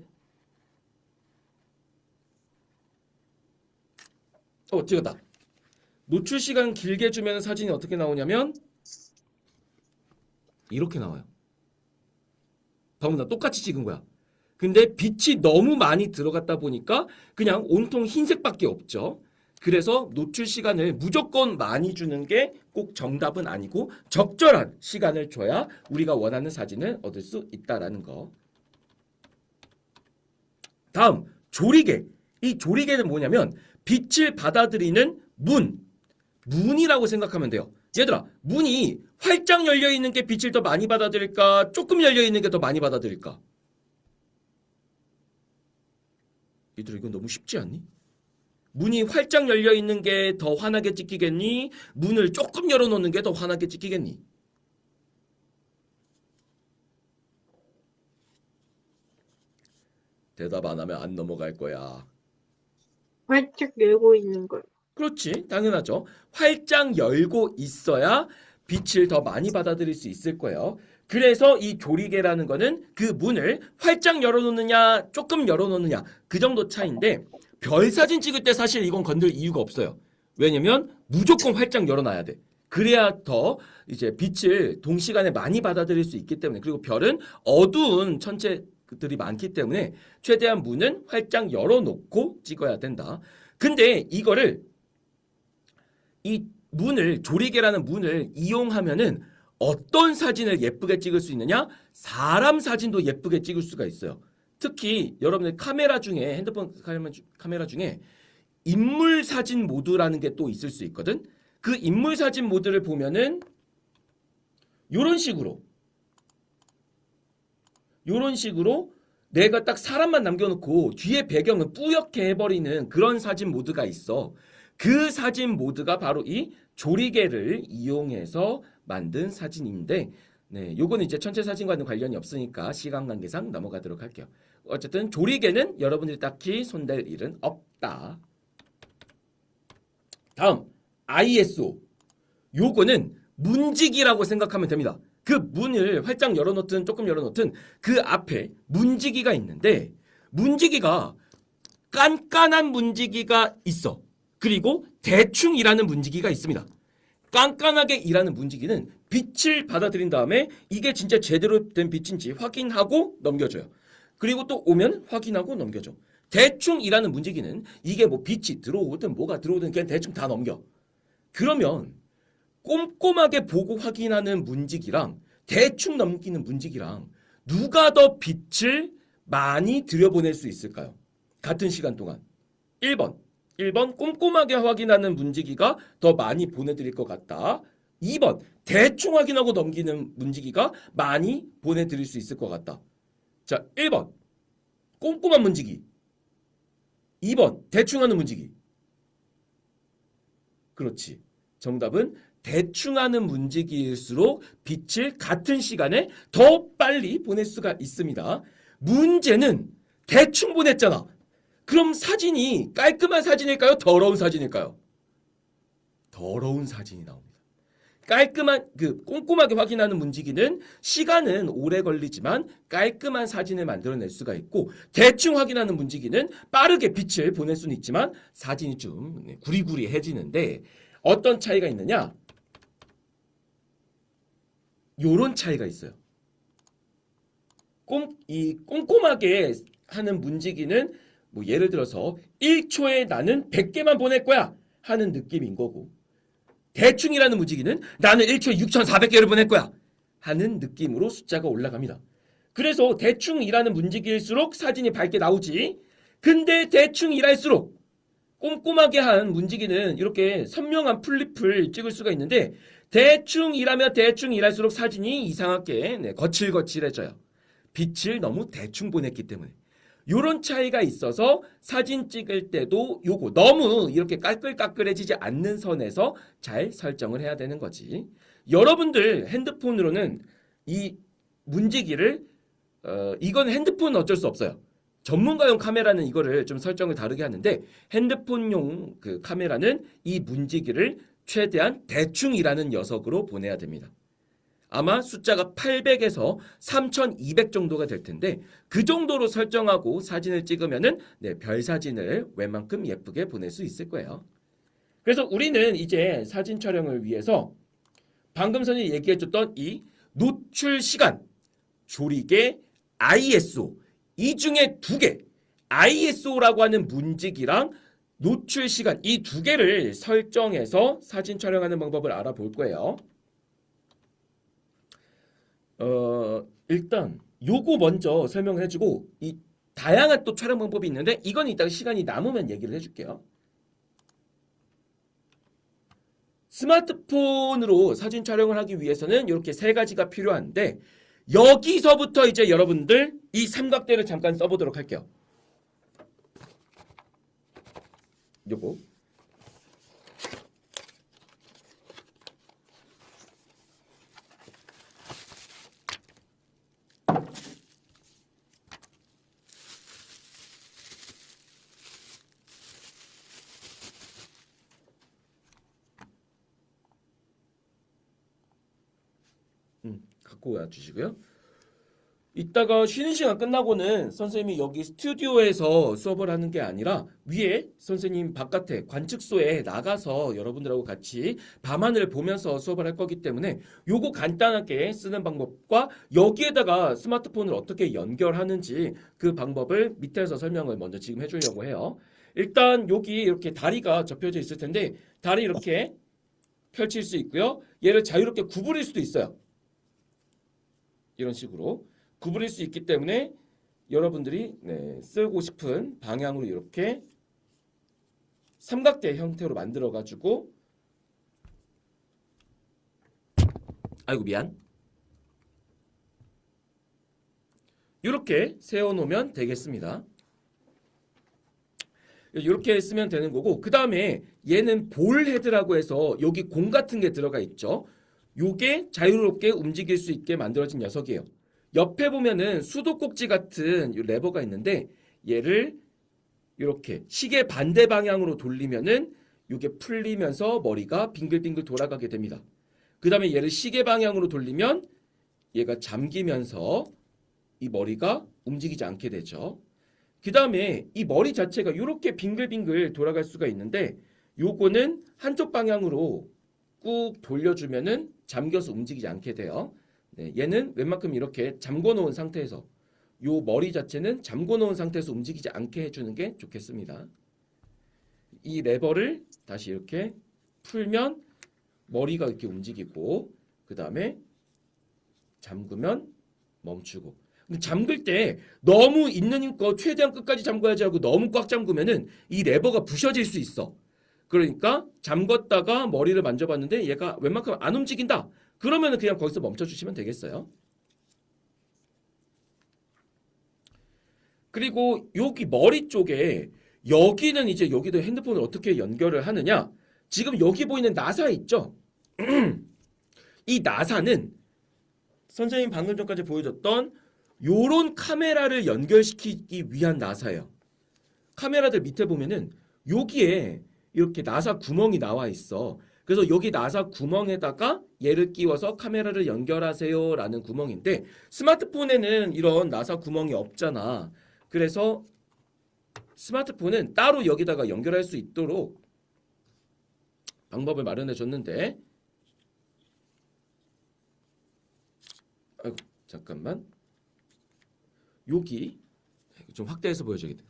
찍었다. 노출 시간 길게 주면 사진이 어떻게 나오냐면 이렇게 나와요. 방금 나 똑같이 찍은 거야. 근데 빛이 너무 많이 들어갔다 보니까 그냥 온통 흰색밖에 없죠. 그래서 노출 시간을 무조건 많이 주는 게 꼭 정답은 아니고 적절한 시간을 줘야 우리가 원하는 사진을 얻을 수 있다라는 거. 다음, 조리개. 이 조리개는 뭐냐면 빛을 받아들이는 문이라고 생각하면 돼요. 얘들아, 문이 활짝 열려있는 게 빛을 더 많이 받아들일까? 조금 열려있는 게 더 많이 받아들일까? 얘들아, 이건 너무 쉽지 않니? 문이 활짝 열려있는 게 더 환하게 찍히겠니? 문을 조금 열어놓는 게 더 환하게 찍히겠니? 대답 안 하면 안 넘어갈 거야. 활짝 열고 있는 걸. 그렇지, 당연하죠. 활짝 열고 있어야 빛을 더 많이 받아들일 수 있을 거예요. 그래서 이 조리개라는 거는 그 문을 활짝 열어놓느냐, 조금 열어놓느냐, 그 정도 차이인데, 별 사진 찍을 때 사실 이건 건들 이유가 없어요. 왜냐면 무조건 활짝 열어놔야 돼. 그래야 더 이제 빛을 동시간에 많이 받아들일 수 있기 때문에, 그리고 별은 어두운 천체들이 많기 때문에 최대한 문은 활짝 열어놓고 찍어야 된다. 근데 이거를 이 문을 조리개라는 문을 이용하면은 어떤 사진을 예쁘게 찍을 수 있느냐? 사람 사진도 예쁘게 찍을 수가 있어요. 특히 여러분들 카메라 중에 핸드폰 카메라 중에 인물 사진 모드라는 게 또 있을 수 있거든. 그 인물 사진 모드를 보면은 요런 식으로 내가 딱 사람만 남겨놓고 뒤에 배경은 뿌옇게 해버리는 그런 사진 모드가 있어. 그 사진 모드가 바로 이 조리개를 이용해서 만든 사진인데, 네, 요거는 이제 전체 사진과는 관련이 없으니까 시간 관계상 넘어가도록 할게요. 어쨌든 조리개는 여러분들이 딱히 손댈 일은 없다. 다음, ISO. 요거는 문지기라고 생각하면 됩니다. 그 문을 활짝 열어놓든 조금 열어놓든 그 앞에 문지기가 있는데, 문지기가 깐깐한 문지기가 있어. 그리고 대충 일하는 문지기가 있습니다. 깐깐하게 일하는 문지기는 빛을 받아들인 다음에 이게 진짜 제대로 된 빛인지 확인하고 넘겨줘요. 그리고 또 오면 확인하고 넘겨줘. 대충 일하는 문지기는 이게 뭐 빛이 들어오든 뭐가 들어오든 그냥 대충 다 넘겨. 그러면 꼼꼼하게 보고 확인하는 문지기랑 대충 넘기는 문지기랑 누가 더 빛을 많이 들여보낼 수 있을까요? 같은 시간 동안. 1번 꼼꼼하게 확인하는 문지기가 더 많이 보내드릴 것 같다. 2번 대충 확인하고 넘기는 문지기가 많이 보내드릴 수 있을 것 같다. 자, 1번 꼼꼼한 문지기, 2번 대충 하는 문지기. 그렇지. 정답은 대충 하는 문지기일수록 빛을 같은 시간에 더 빨리 보낼 수가 있습니다. 문제는 대충 보냈잖아. 그럼 사진이 깔끔한 사진일까요? 더러운 사진일까요? 더러운 사진이 나옵니다. 깔끔한 꼼꼼하게 확인하는 문지기는 시간은 오래 걸리지만 깔끔한 사진을 만들어낼 수가 있고, 대충 확인하는 문지기는 빠르게 빛을 보낼 수는 있지만 사진이 좀 구리구리해지는데, 어떤 차이가 있느냐? 요런 차이가 있어요. 꼼꼼하게 하는 문지기는 뭐 예를 들어서 1초에 나는 100개만 보낼 거야 하는 느낌인 거고, 대충이라는 문지기는 나는 1초에 6,400개를 보낼 거야 하는 느낌으로 숫자가 올라갑니다. 그래서 대충이라는 문지기일수록 사진이 밝게 나오지. 근데 대충일할수록 꼼꼼하게 한 문지기는 이렇게 선명한 풀잎을 찍을 수가 있는데, 대충 일하면 대충 일할수록 사진이 이상하게 거칠거칠해져요. 빛을 너무 대충 보냈기 때문에. 요런 차이가 있어서 사진 찍을 때도 요거 너무 이렇게 까끌까끌해지지 않는 선에서 잘 설정을 해야 되는 거지. 여러분들 핸드폰으로는 이 문지기를 이건 핸드폰은 어쩔 수 없어요. 전문가용 카메라는 이거를 좀 설정을 다르게 하는데, 핸드폰용 그 카메라는 이 문지기를 최대한 대충이라는 녀석으로 보내야 됩니다. 아마 숫자가 800에서 3200 정도가 될 텐데, 그 정도로 설정하고 사진을 찍으면은 별 사진을 웬만큼 예쁘게 보낼 수 있을 거예요. 그래서 우리는 이제 사진 촬영을 위해서 방금 전에 얘기해줬던 이 노출 시간, 조리개, ISO, 이 중에 두 개, ISO라고 하는 문지기랑 노출 시간, 이 두 개를 설정해서 사진 촬영하는 방법을 알아볼 거예요. 일단 요거 먼저 설명을 해주고, 이 다양한 또 촬영 방법이 있는데 이건 이따가 시간이 남으면 얘기를 해줄게요. 스마트폰으로 사진 촬영을 하기 위해서는 이렇게 세 가지가 필요한데, 여기서부터 이제 여러분들 이 삼각대를 잠깐 써보도록 할게요. 요거 갖고 와주시고요. 이따가 쉬는 시간 끝나고는 선생님이 여기 스튜디오에서 수업을 하는 게 아니라 위에 선생님 바깥에 관측소에 나가서 여러분들하고 같이 밤하늘을 보면서 수업을 할 거기 때문에 요거 간단하게 쓰는 방법과 여기에다가 스마트폰을 어떻게 연결하는지 그 방법을 밑에서 설명을 먼저 지금 해주려고 해요. 일단 여기 이렇게 다리가 접혀져 있을 텐데 다리 이렇게 펼칠 수 있고요. 얘를 자유롭게 구부릴 수도 있어요. 이런 식으로. 구부릴 수 있기 때문에 여러분들이 쓰고 싶은 방향으로 이렇게 삼각대 형태로 만들어 가지고 아이고 미안 이렇게 세워 놓으면 되겠습니다. 이렇게 쓰면 되는 거고 그 다음에 얘는 볼 헤드라고 해서 여기 공 같은 게 들어가 있죠. 요게 자유롭게 움직일 수 있게 만들어진 녀석이에요. 옆에 보면은 수도꼭지 같은 이 레버가 있는데 얘를 이렇게 시계 반대 방향으로 돌리면은 이게 풀리면서 머리가 빙글빙글 돌아가게 됩니다. 그 다음에 얘를 시계 방향으로 돌리면 얘가 잠기면서 이 머리가 움직이지 않게 되죠. 그 다음에 이 머리 자체가 이렇게 빙글빙글 돌아갈 수가 있는데 요거는 한쪽 방향으로 꾹 돌려주면은 잠겨서 움직이지 않게 돼요. 얘는 웬만큼 이렇게 잠궈 놓은 상태에서 요 머리 자체는 잠궈 놓은 상태에서 움직이지 않게 해주는 게 좋겠습니다. 이 레버를 다시 이렇게 풀면 머리가 이렇게 움직이고 그 다음에 잠그면 멈추고 근데 잠글 때 너무 있는 힘껏 최대한 끝까지 잠궈야지 하고 너무 꽉 잠그면은 이 레버가 부셔질 수 있어. 그러니까 잠궜다가 머리를 만져봤는데 얘가 웬만큼 안 움직인다. 그러면 그냥 거기서 멈춰주시면 되겠어요. 그리고 여기 머리 쪽에 여기는 이제 여기도 핸드폰을 어떻게 연결을 하느냐. 지금 여기 보이는 나사 있죠? 이 나사는 선생님 방금 전까지 보여줬던 요런 카메라를 연결시키기 위한 나사예요. 카메라들 밑에 보면은 여기에 이렇게 나사 구멍이 나와 있어. 그래서 여기 나사 구멍에다가 얘를 끼워서 카메라를 연결하세요 라는 구멍인데 스마트폰에는 이런 나사 구멍이 없잖아. 그래서 스마트폰은 따로 여기다가 연결할 수 있도록 방법을 마련해 줬는데 아이고 잠깐만 여기 좀 확대해서 보여줘야겠다.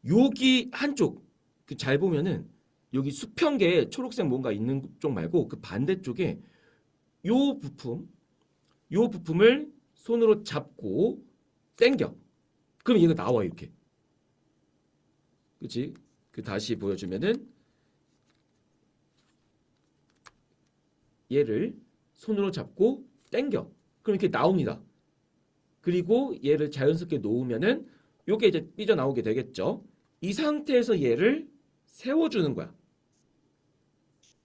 여기 한쪽 잘 보면은 여기 수평계에 초록색 뭔가 있는 쪽 말고 그 반대쪽에 요 부품을 손으로 잡고 당겨. 그럼 얘가 나와 이렇게. 그치? 그 다시 보여주면은 얘를 손으로 잡고 당겨. 그럼 이렇게 나옵니다. 그리고 얘를 자연스럽게 놓으면은 요게 이제 삐져나오게 되겠죠. 이 상태에서 얘를 세워주는 거야.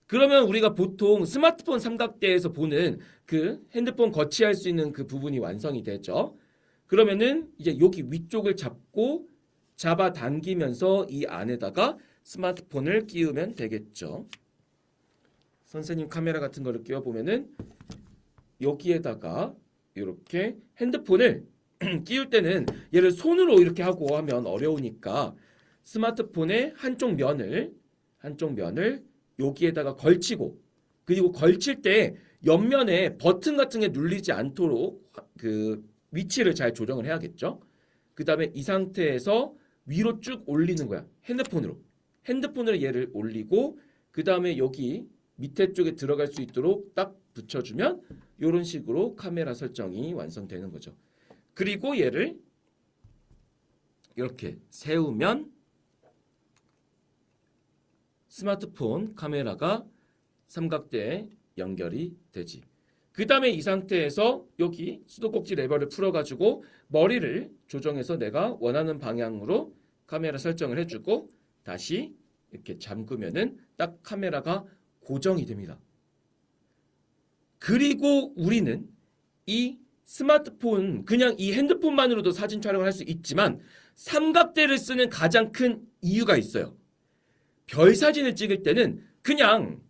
그러면 우리가 보통 스마트폰 삼각대에서 보는 그 핸드폰 거치할 수 있는 그 부분이 완성이 되죠. 그러면은 이제 여기 위쪽을 잡고 잡아당기면서 이 안에다가 스마트폰을 끼우면 되겠죠. 선생님 카메라 같은 거를 끼워보면은 여기에다가 이렇게 핸드폰을 끼울 때는 얘를 손으로 이렇게 하고 하면 어려우니까 스마트폰의 한쪽 면을 여기에다가 걸치고 그리고 걸칠 때 옆면에 버튼 같은 게 눌리지 않도록 그 위치를 잘 조정을 해야겠죠. 그 다음에 이 상태에서 위로 쭉 올리는 거야. 핸드폰으로 얘를 올리고 그 다음에 여기 밑에 쪽에 들어갈 수 있도록 딱 붙여주면 이런 식으로 카메라 설정이 완성되는 거죠. 그리고 얘를 이렇게 세우면 스마트폰 카메라가 삼각대에 연결이 되지. 그 다음에 이 상태에서 여기 수도꼭지 레버를 풀어가지고 머리를 조정해서 내가 원하는 방향으로 카메라 설정을 해주고 다시 이렇게 잠그면은 딱 카메라가 고정이 됩니다. 그리고 우리는 이 스마트폰, 그냥 이 핸드폰만으로도 사진 촬영을 할 수 있지만 삼각대를 쓰는 가장 큰 이유가 있어요. 별 사진을 찍을 때는 그냥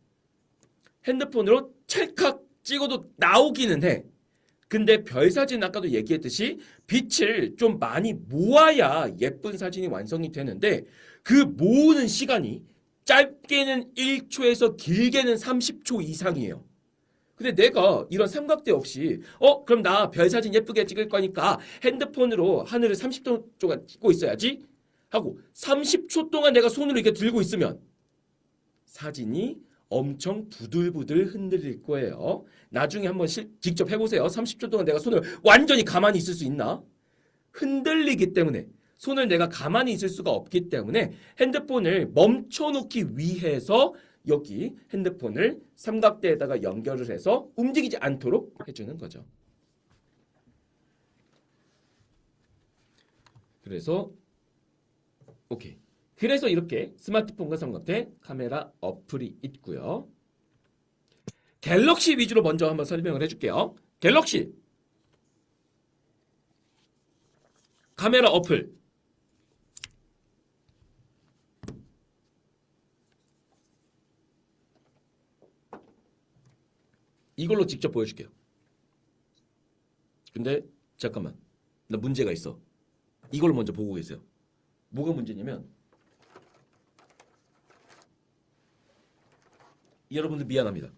핸드폰으로 찰칵 찍어도 나오기는 해. 근데 별 사진 아까도 얘기했듯이 빛을 좀 많이 모아야 예쁜 사진이 완성이 되는데 그 모으는 시간이 짧게는 1초에서 길게는 30초 이상이에요. 근데 내가 이런 삼각대 없이 그럼 나 별 사진 예쁘게 찍을 거니까 핸드폰으로 하늘을 30초 동안 찍고 있어야지 하고 30초 동안 내가 손으로 이렇게 들고 있으면 사진이 엄청 부들부들 흔들릴 거예요. 나중에 한번 직접 해보세요. 30초 동안 내가 손을 완전히 가만히 있을 수 있나? 흔들리기 때문에 손을 내가 가만히 있을 수가 없기 때문에 핸드폰을 멈춰놓기 위해서 여기 핸드폰을 삼각대에다가 연결을 해서 움직이지 않도록 해주는 거죠. 그래서 오케이. 그래서 이렇게 스마트폰과 삼각대 카메라 어플이 있고요. 갤럭시 위주로 먼저 한번 설명을 해줄게요. 갤럭시 카메라 어플 이걸로 직접 보여줄게요. 근데 잠깐만, 나 문제가 있어. 이걸 먼저 보고 계세요. 뭐가 문제냐면 여러분들 미안합니다.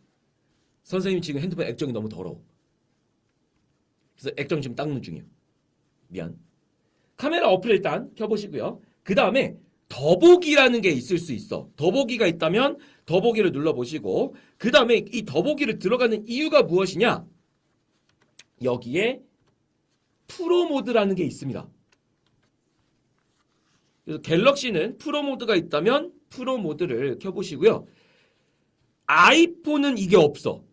선생님 지금 핸드폰 액정이 너무 더러워. 그래서 액정 지금 닦는 중이에요. 미안. 카메라 어플 일단 켜보시고요. 그 다음에 더보기라는 게 있을 수 있어. 더보기가 있다면 더보기를 눌러보시고 그 다음에 이 더보기를 들어가는 이유가 무엇이냐? 여기에 프로 모드라는 게 있습니다. 그래서 갤럭시는 프로 모드가 있다면 프로 모드를 켜보시고요. 아이폰은 이게 없어.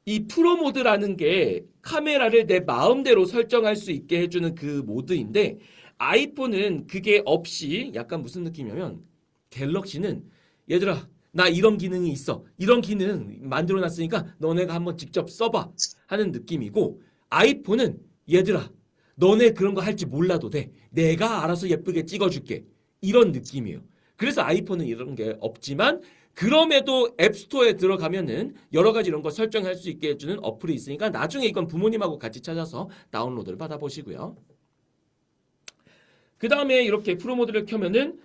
이 프로 모드라는 게 카메라를 내 마음대로 설정할 수 있게 해주는 그 모드인데 아이폰은 그게 없이 약간 무슨 느낌이냐면 갤럭시는 얘들아 나 이런 기능이 있어. 이런 기능 만들어놨으니까 너네가 한번 직접 써봐 하는 느낌이고 아이폰은 얘들아 너네 그런 거 할지 몰라도 돼. 내가 알아서 예쁘게 찍어줄게. 이런 느낌이에요. 그래서 아이폰은 이런 게 없지만 그럼에도 앱스토어에 들어가면은 여러 가지 이런 거 설정할 수 있게 해주는 어플이 있으니까 나중에 이건 부모님하고 같이 찾아서 다운로드를 받아보시고요. 그 다음에 이렇게 프로모드를 켜면은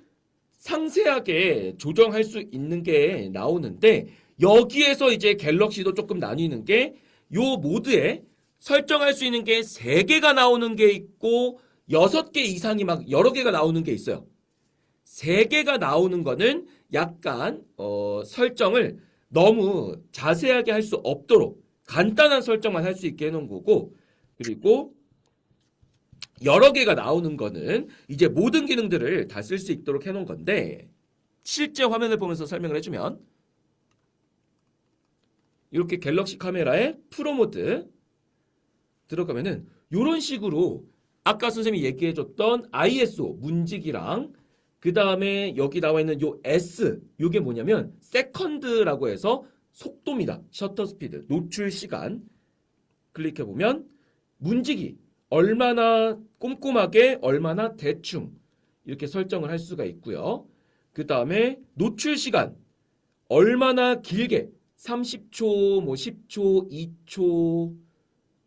상세하게 조정할 수 있는 게 나오는데 여기에서 이제 갤럭시도 조금 나뉘는 게 요 모드에 설정할 수 있는 게 3개가 나오는 게 있고 6개 이상이 막 여러 개가 나오는 게 있어요. 3개가 나오는 거는 약간 설정을 너무 자세하게 할 수 없도록 간단한 설정만 할 수 있게 해놓은 거고 그리고 여러 개가 나오는 거는 이제 모든 기능들을 다 쓸 수 있도록 해놓은 건데 실제 화면을 보면서 설명을 해주면 이렇게 갤럭시 카메라의 프로 모드 들어가면은 이런 식으로 아까 선생님이 얘기해줬던 ISO 문지기랑 그 다음에 여기 나와 있는 요 S 요게 뭐냐면 세컨드라고 해서 속도입니다. 셔터 스피드, 노출 시간 클릭해보면 문지기 얼마나 꼼꼼하게 얼마나 대충 이렇게 설정을 할 수가 있고요. 그 다음에 노출 시간 얼마나 길게 30초, 뭐 10초, 2초,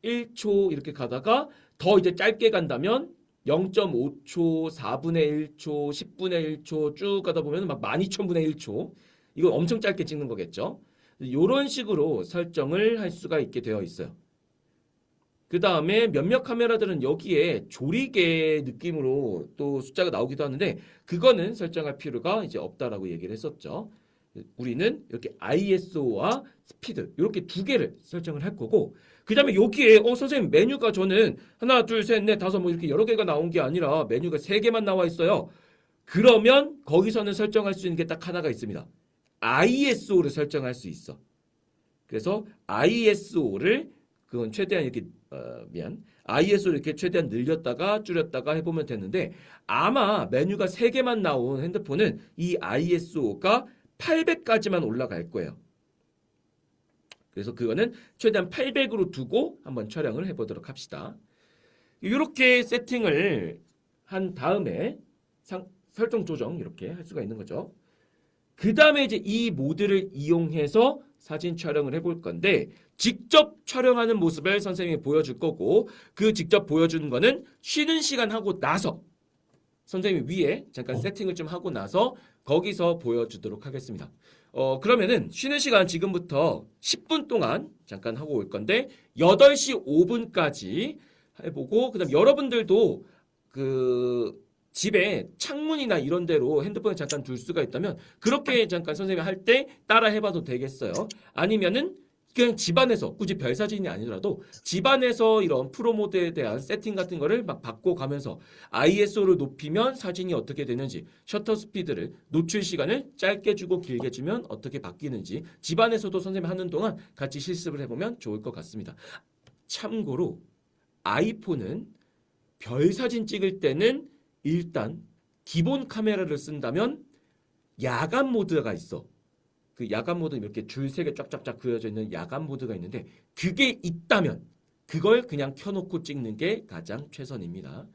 1초 이렇게 가다가 더 이제 짧게 간다면 0.5초, 4분의 1초, 10분의 1초 쭉 가다 보면 막 12,000분의 1초 이거 엄청 짧게 찍는 거겠죠. 이런 식으로 설정을 할 수가 있게 되어 있어요. 그 다음에 몇몇 카메라들은 여기에 조리개 느낌으로 또 숫자가 나오기도 하는데 그거는 설정할 필요가 이제 없다라고 얘기를 했었죠. 우리는 이렇게 ISO와 스피드 이렇게 2개를 설정을 할 거고 그 다음에 여기에 선생님 메뉴가 저는 하나 둘 셋 넷 다섯 뭐 이렇게 여러 개가 나온 게 아니라 메뉴가 3개만 나와 있어요. 그러면 거기서는 설정할 수 있는 게 딱 하나가 있습니다. ISO를 설정할 수 있어. 그래서 ISO를 그건 최대한 이렇게 ISO를 이렇게 최대한 늘렸다가 줄였다가 해보면 되는데 아마 메뉴가 3개만 나온 핸드폰은 이 ISO가 800까지만 올라갈 거예요. 그래서 그거는 최대한 800으로 두고 한번 촬영을 해보도록 합시다. 이렇게 세팅을 한 다음에 설정 조정 이렇게 할 수가 있는 거죠. 그 다음에 이제 이 모드를 이용해서 사진 촬영을 해볼 건데 직접 촬영하는 모습을 선생님이 보여줄 거고 그 직접 보여주는 거는 쉬는 시간 하고 나서 선생님이 위에 잠깐 세팅을 좀 하고 나서 거기서 보여주도록 하겠습니다. 그러면은 쉬는 시간 지금부터 10분 동안 잠깐 하고 올 건데 8시 5분까지 해보고 그다음 여러분들도 그 집에 창문이나 이런 데로 핸드폰을 잠깐 둘 수가 있다면 그렇게 잠깐 선생님이 할 때 따라 해봐도 되겠어요. 아니면은 그냥 집안에서 굳이 별 사진이 아니더라도 집안에서 이런 프로 모드에 대한 세팅 같은 거를 막 바꿔가면서 ISO를 높이면 사진이 어떻게 되는지, 셔터 스피드를, 노출 시간을 짧게 주고 길게 주면 어떻게 바뀌는지 집안에서도 선생님이 하는 동안 같이 실습을 해보면 좋을 것 같습니다. 참고로 아이폰은 별 사진 찍을 때는 일단 기본 카메라를 쓴다면 야간 모드가 있어. 그 야간 모드 이렇게 줄 세 개 쫙쫙쫙 그려져 있는 야간 모드가 있는데 그게 있다면 그걸 그냥 켜놓고 찍는 게 가장 최선입니다.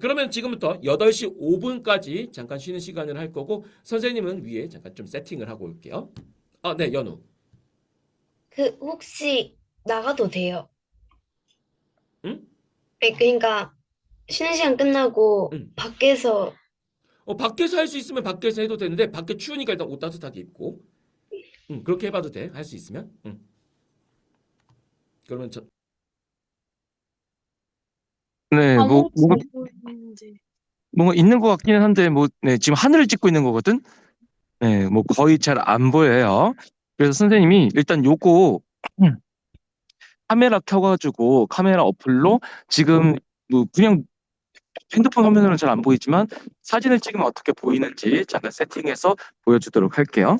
그러면 지금부터 8시 5분까지 잠깐 쉬는 시간을 할 거고 선생님은 위에 잠깐 좀 세팅을 하고 올게요. 네, 연우. 혹시 나가도 돼요? 응? 아니, 그러니까 쉬는 시간 끝나고 응. 밖에서 밖에서 할 수 있으면 밖에서 해도 되는데 밖에 추우니까 일단 옷 따뜻하게 입고 응, 그렇게 해봐도 돼. 할 수 있으면. 응. 그러면 네, 아무것도 안 보이는지. 뭔가 있는 것 같기는 한데, 네, 지금 하늘을 찍고 있는 거거든? 네, 거의 잘 안 보여요. 그래서 선생님이 일단 요거, 음, 카메라 켜가지고, 카메라 어플로 지금, 그냥 핸드폰 화면으로는 잘 안 보이지만, 사진을 찍으면 어떻게 보이는지 잠깐 세팅해서 보여주도록 할게요.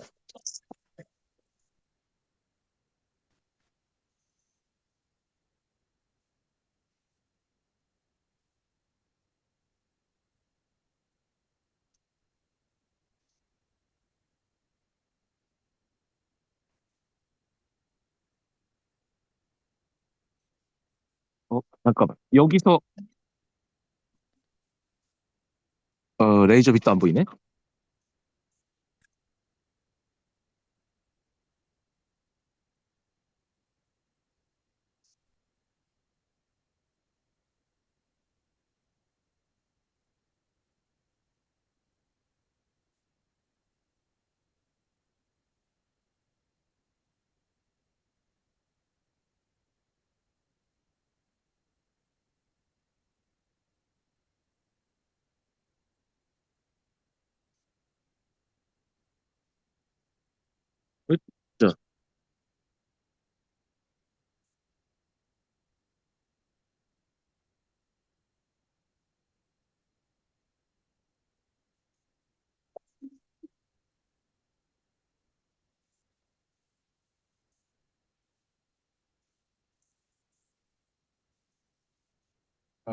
잠깐만. 여기서, 레이저 빛도 안 보이네? 그죠?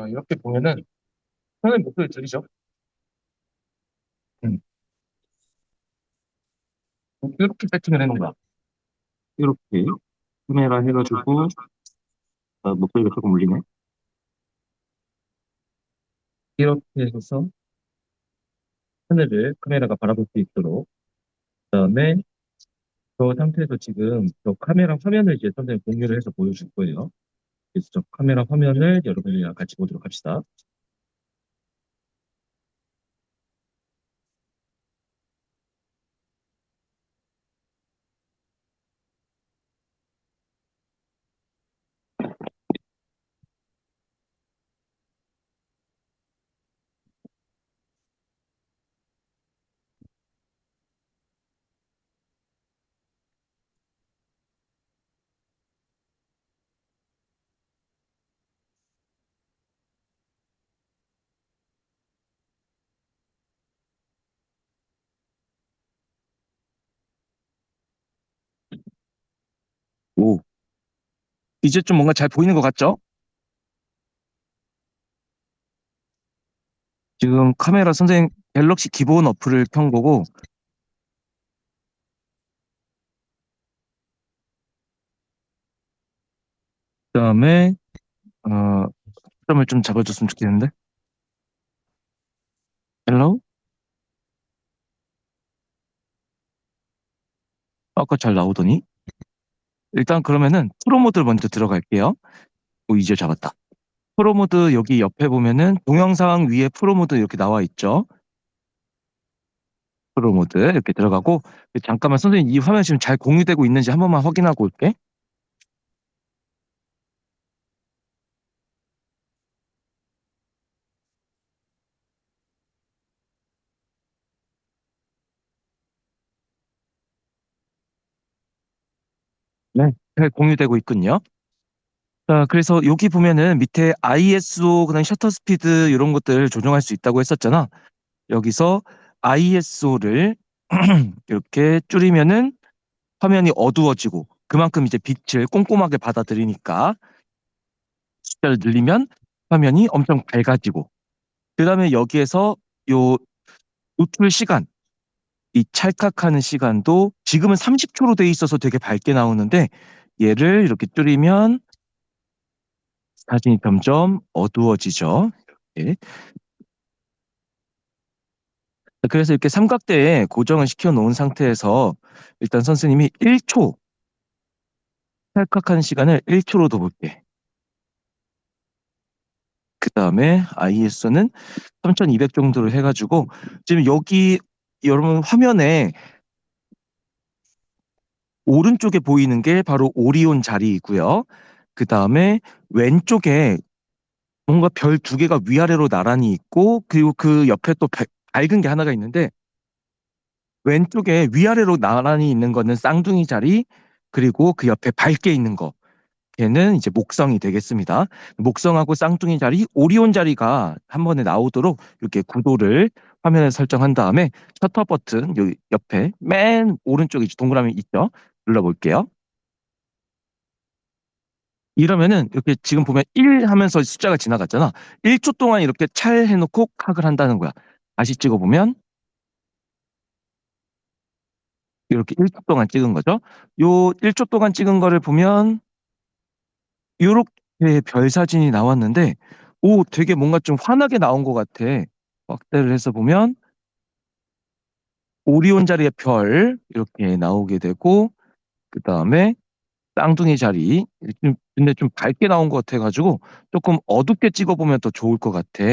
이렇게 보면은, 선생님 목소리 들리죠? 이렇게 세팅을 해놓은 거야. 이렇게 카메라 해가지고 목소리가 조금 울리네. 이렇게 해서 하늘을 카메라가 바라볼 수 있도록 그다음에 저 상태에서 지금 저 카메라 화면을 이제 선생님 공유를 해서 보여줄 거예요. 그래서 저 카메라 화면을 여러분이랑 같이 보도록 합시다. 오, 이제 좀 뭔가 잘 보이는 것 같죠? 지금 카메라 선생님 갤럭시 기본 어플을 켠 거고 그다음에 초점을 좀 잡아줬으면 좋겠는데. 헬로? 아까 잘 나오더니. 일단 그러면은 프로 모드를 먼저 들어갈게요. 오, 이제 잡았다. 프로 모드 여기 옆에 보면은 동영상 위에 프로 모드 이렇게 나와 있죠. 프로 모드 이렇게 들어가고 잠깐만 선생님 이 화면 지금 잘 공유되고 있는지 한 번만 확인하고 올게. 네, 잘 공유되고 있군요. 자, 그래서 여기 보면은 밑에 ISO, 그다음 셔터 스피드 이런 것들 조정할 수 있다고 했었잖아. 여기서 ISO를 이렇게 줄이면은 화면이 어두워지고 그만큼 이제 빛을 꼼꼼하게 받아들이니까 숫자를 늘리면 화면이 엄청 밝아지고 그다음에 여기에서 요 노출 시간, 이 찰칵하는 시간도 지금은 30초로 돼 있어서 되게 밝게 나오는데 얘를 이렇게 줄이면 사진이 점점 어두워지죠. 이렇게. 그래서 이렇게 삼각대에 고정을 시켜 놓은 상태에서 일단 선생님이 1초 찰칵하는 시간을 1초로 더 볼게. 그 다음에 ISO는 3200 정도로 해가지고 지금 여기 여러분 화면에 오른쪽에 보이는 게 바로 오리온 자리이고요. 그 다음에 왼쪽에 뭔가 별 두 개가 위아래로 나란히 있고 그리고 그 옆에 또 밝은 게 하나가 있는데 왼쪽에 위아래로 나란히 있는 거는 쌍둥이 자리 그리고 그 옆에 밝게 있는 거 걔는 이제 목성이 되겠습니다. 목성하고 쌍둥이 자리, 오리온 자리가 한 번에 나오도록 이렇게 구도를 화면에 설정한 다음에 셔터 버튼 여기 옆에 맨 오른쪽에 동그라미 있죠? 눌러볼게요. 이러면은 이렇게 지금 보면 1 하면서 숫자가 지나갔잖아. 1초 동안 이렇게 찰 해놓고 칵을 한다는 거야. 다시 찍어보면 이렇게 1초 동안 찍은 거죠. 요 1초 동안 찍은 거를 보면 요렇게 별 사진이 나왔는데 오 되게 뭔가 좀 환하게 나온 것 같아. 확대를 해서 보면 오리온 자리의 별 이렇게 나오게 되고 그 다음에 쌍둥이 자리 근데 좀 밝게 나온 것 같아가지고 조금 어둡게 찍어보면 더 좋을 것 같아.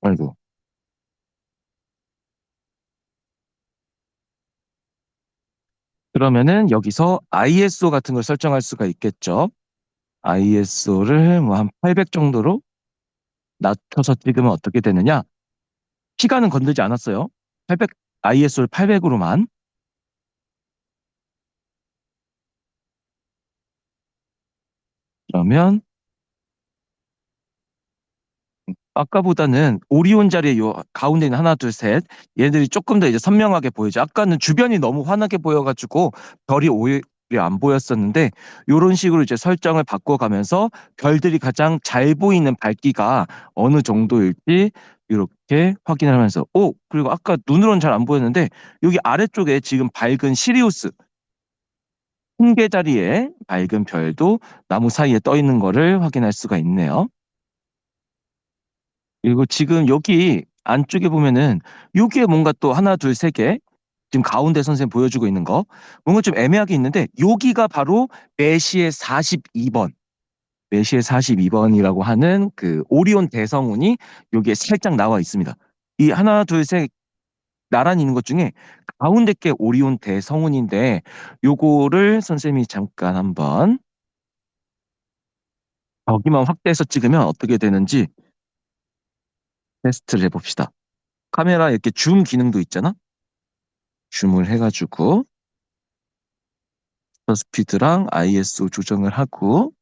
아이고. 그러면은 여기서 ISO 같은 걸 설정할 수가 있겠죠. ISO를 뭐 한 800 정도로 낮춰서 찍으면 어떻게 되느냐? 시간은 건들지 않았어요. 800 ISO를 800으로만. 그러면 아까보다는 오리온 자리에 요 가운데 있는 하나, 둘, 셋 얘들이 조금 더 이제 선명하게 보이죠. 아까는 주변이 너무 환하게 보여가지고 별이 오히려 안 보였었는데 요런 식으로 이제 설정을 바꿔가면서 별들이 가장 잘 보이는 밝기가 어느 정도일지 이렇게 확인을 하면서 그리고 아까 눈으로는 잘 안 보였는데 여기 아래쪽에 지금 밝은 시리우스 흰 개 자리에 밝은 별도 나무 사이에 떠 있는 거를 확인할 수가 있네요. 그리고 지금 여기 안쪽에 보면은 여기에 뭔가 또 하나, 둘, 세 개 지금 가운데 선생님 보여주고 있는 거 뭔가 좀 애매하게 있는데 여기가 바로 메시의 42번 메시의 42번이라고 하는 그 오리온 대성운이 여기에 살짝 나와 있습니다. 이 하나, 둘, 셋 나란히 있는 것 중에 가운데 게 오리온 대성운인데 요거를 선생님이 잠깐 한번 여기만 확대해서 찍으면 어떻게 되는지 테스트를 해봅시다. 카메라 이렇게 줌 기능도 있잖아. 줌을 해가지고 스피드랑 ISO 조정을 하고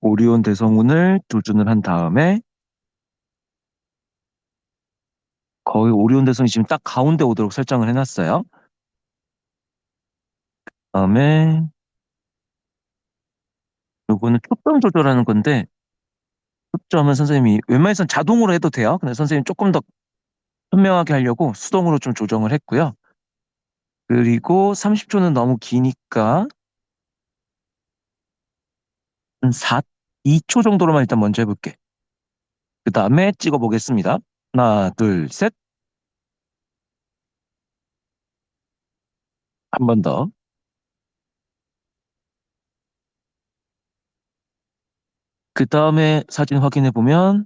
오리온 대성운을 조준을 한 다음에 거의 오리온 대성이 지금 딱 가운데 오도록 설정을 해놨어요. 그다음에 요거는 초점 조절하는 건데 초점은 선생님이 웬만해선 자동으로 해도 돼요. 근데 선생님 조금 더 선명하게 하려고 수동으로 좀 조정을 했고요. 그리고 30초는 너무 기니까 한 2초 정도로만 일단 먼저 해볼게. 그 다음에 찍어 보겠습니다. 하나, 둘, 셋. 한 번 더. 그 다음에 사진 확인해 보면,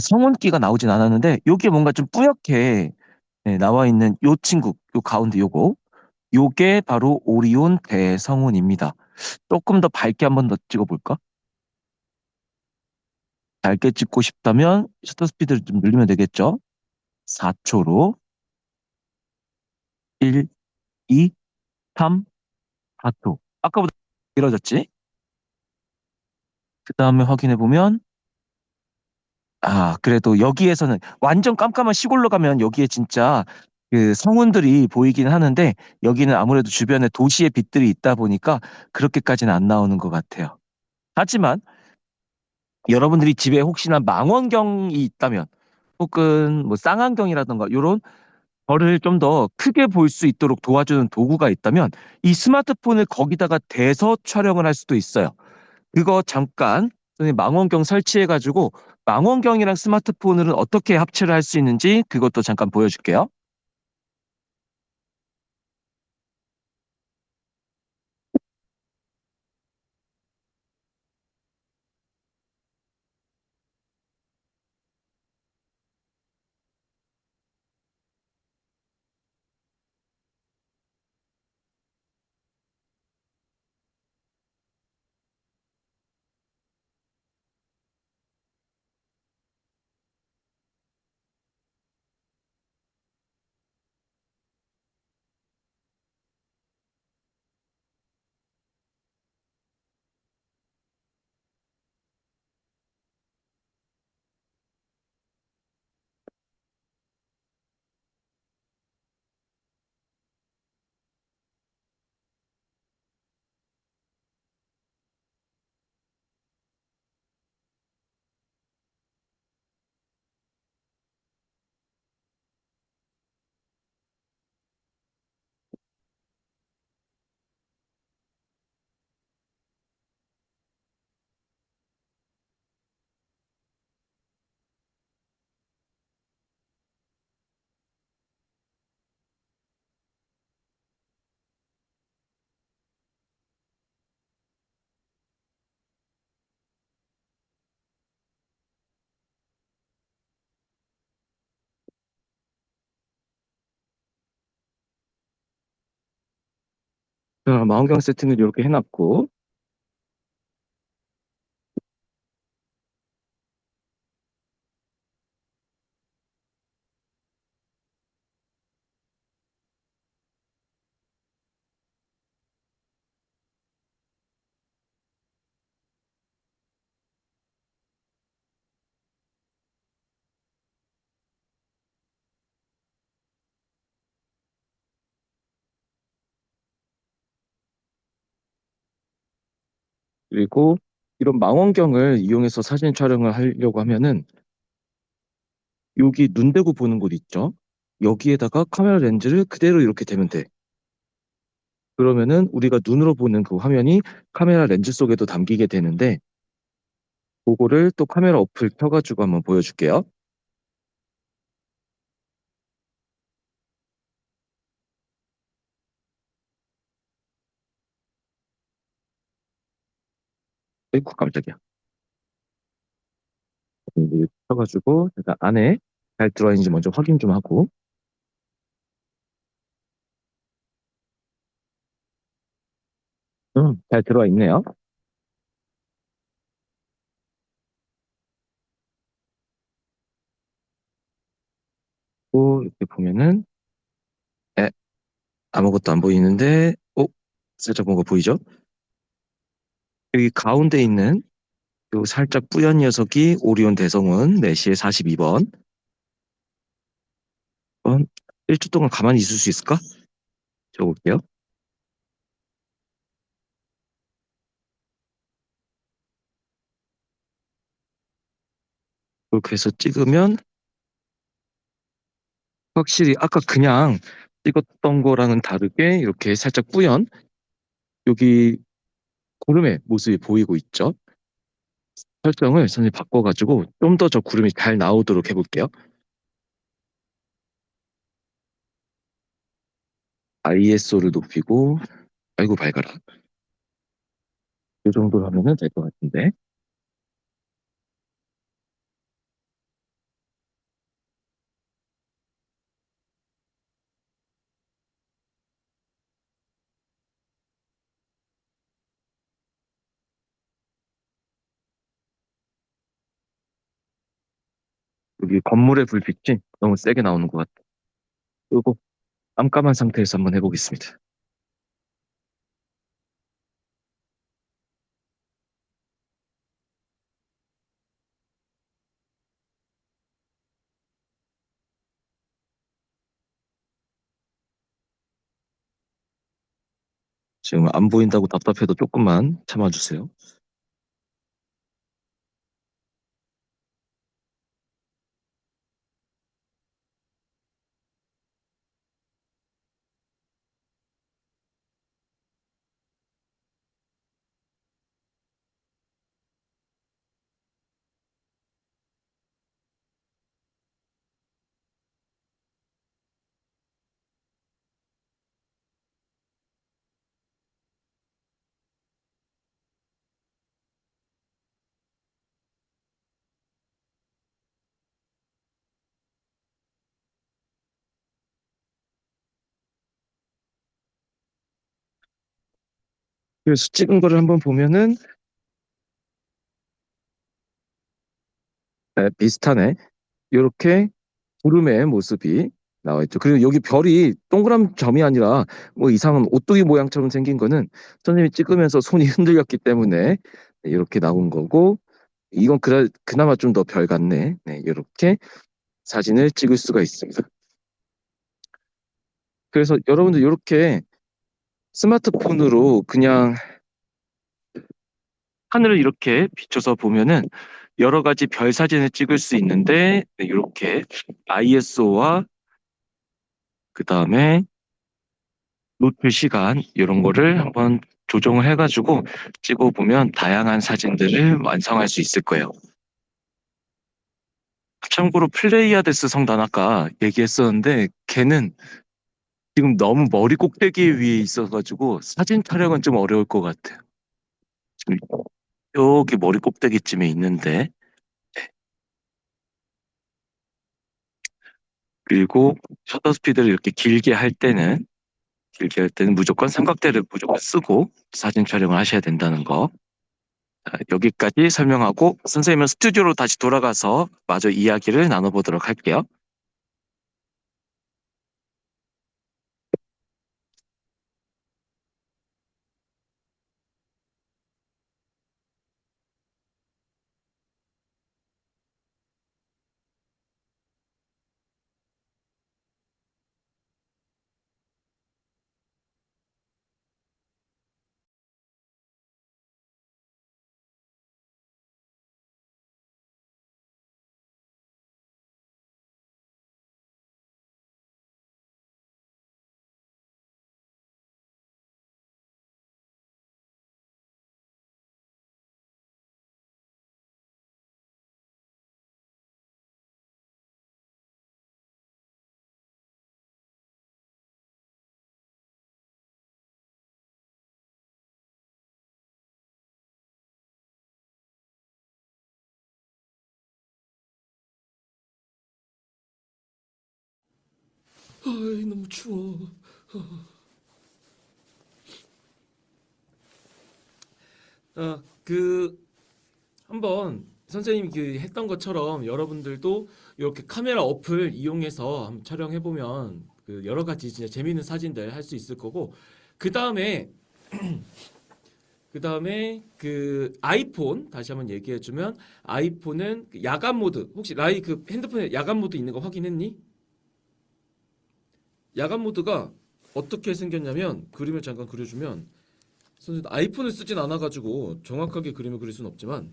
성원기가 나오진 않았는데, 요게 뭔가 좀 뿌옇게 나와 있는 요 친구, 요 가운데 요게 바로 오리온 대성운입니다. 조금 더 밝게 한 번 더 찍어볼까? 밝게 찍고 싶다면 셔터 스피드를 좀 늘리면 되겠죠? 4초로 1, 2, 3, 4초. 아까보다 길어졌지? 그 다음에 확인해 보면 그래도 여기에서는 완전 깜깜한 시골로 가면 여기에 진짜 그 성운들이 보이긴 하는데 여기는 아무래도 주변에 도시의 빛들이 있다 보니까 그렇게까지는 안 나오는 것 같아요. 하지만 여러분들이 집에 혹시나 망원경이 있다면 혹은 뭐 쌍안경이라던가 요런 저를 좀 더 크게 볼 수 있도록 도와주는 도구가 있다면 이 스마트폰을 거기다가 대서 촬영을 할 수도 있어요. 그거 잠깐 선생님 망원경 설치해가지고 망원경이랑 스마트폰을 어떻게 합체를 할 수 있는지 그것도 잠깐 보여줄게요. 자, 망원경 세팅을 이렇게 해놨고 그리고 이런 망원경을 이용해서 사진 촬영을 하려고 하면은 여기 눈 대고 보는 곳 있죠? 여기에다가 카메라 렌즈를 그대로 이렇게 대면 돼. 그러면은 우리가 눈으로 보는 그 화면이 카메라 렌즈 속에도 담기게 되는데 그거를 또 카메라 어플 켜가지고 한번 보여줄게요. 아이고 깜짝이야. 이제 켜가지고 제가 안에 잘 들어와 있는지 먼저 확인 좀 하고 잘 들어와 있네요. 또 이렇게 보면은 에, 아무것도 안 보이는데 살짝 뭔가 보이죠? 여기 가운데 있는 요 살짝 뿌연 녀석이 오리온 대성운 4시에 42번. 1초 동안 가만히 있을 수 있을까? 적어볼게요. 그렇게 해서 찍으면 확실히 아까 그냥 찍었던 거랑은 다르게 이렇게 살짝 뿌연 여기 구름의 모습이 보이고 있죠. 설정을 선생님 바꿔가지고 좀 더 저 구름이 잘 나오도록 해볼게요. ISO를 높이고, 아이고 밝아라. 이 정도로 하면은 될 것 같은데. 여기 건물의 불빛이 너무 세게 나오는 것 같아. 끄고 깜깜한 상태에서 한번 해보겠습니다. 지금 안 보인다고 답답해도 조금만 참아주세요. 그래서 찍은 거를 한번 보면은 비슷하네. 이렇게 구름의 모습이 나와 있죠. 그리고 여기 별이 동그란 점이 아니라 뭐 이상한 오뚜기 모양처럼 생긴 거는 선생님이 찍으면서 손이 흔들렸기 때문에 이렇게 나온 거고, 이건 그나마 좀 더 별 같네. 네, 이렇게 사진을 찍을 수가 있습니다. 그래서 여러분들 이렇게 스마트폰으로 그냥 하늘을 이렇게 비춰서 보면은 여러 가지 별 사진을 찍을 수 있는데, 네, 이렇게 ISO와 그 다음에 노출 시간 이런 거를 한번 조정을 해가지고 찍어보면 다양한 사진들을 완성할 수 있을 거예요. 참고로 플레이아데스 성단 아까 얘기했었는데 걔는 지금 너무 머리 꼭대기 위에 있어가지고 사진 촬영은 좀 어려울 것 같아요. 지금 여기 머리 꼭대기쯤에 있는데, 그리고 셔터 스피드를 이렇게 길게 할 때는 무조건 삼각대를 무조건 쓰고 사진 촬영을 하셔야 된다는 거. 자, 여기까지 설명하고 선생님은 스튜디오로 다시 돌아가서 마저 이야기를 나눠보도록 할게요. 아이, 너무 추워. 한번 선생님이 했던 것처럼 여러분들도 이렇게 카메라 어플 이용해서 한번 촬영해보면 여러 가지 진짜 재미있는 사진들 할 수 있을 거고, 그 다음에 아이폰 다시 한번 얘기해주면, 아이폰은 야간 모드, 혹시 라이 핸드폰에 야간 모드 있는 거 확인했니? 야간 모드가 어떻게 생겼냐면, 그림을 잠깐 그려주면, 선생님 아이폰을 쓰진 않아가지고 정확하게 그림을 그릴 수는 없지만,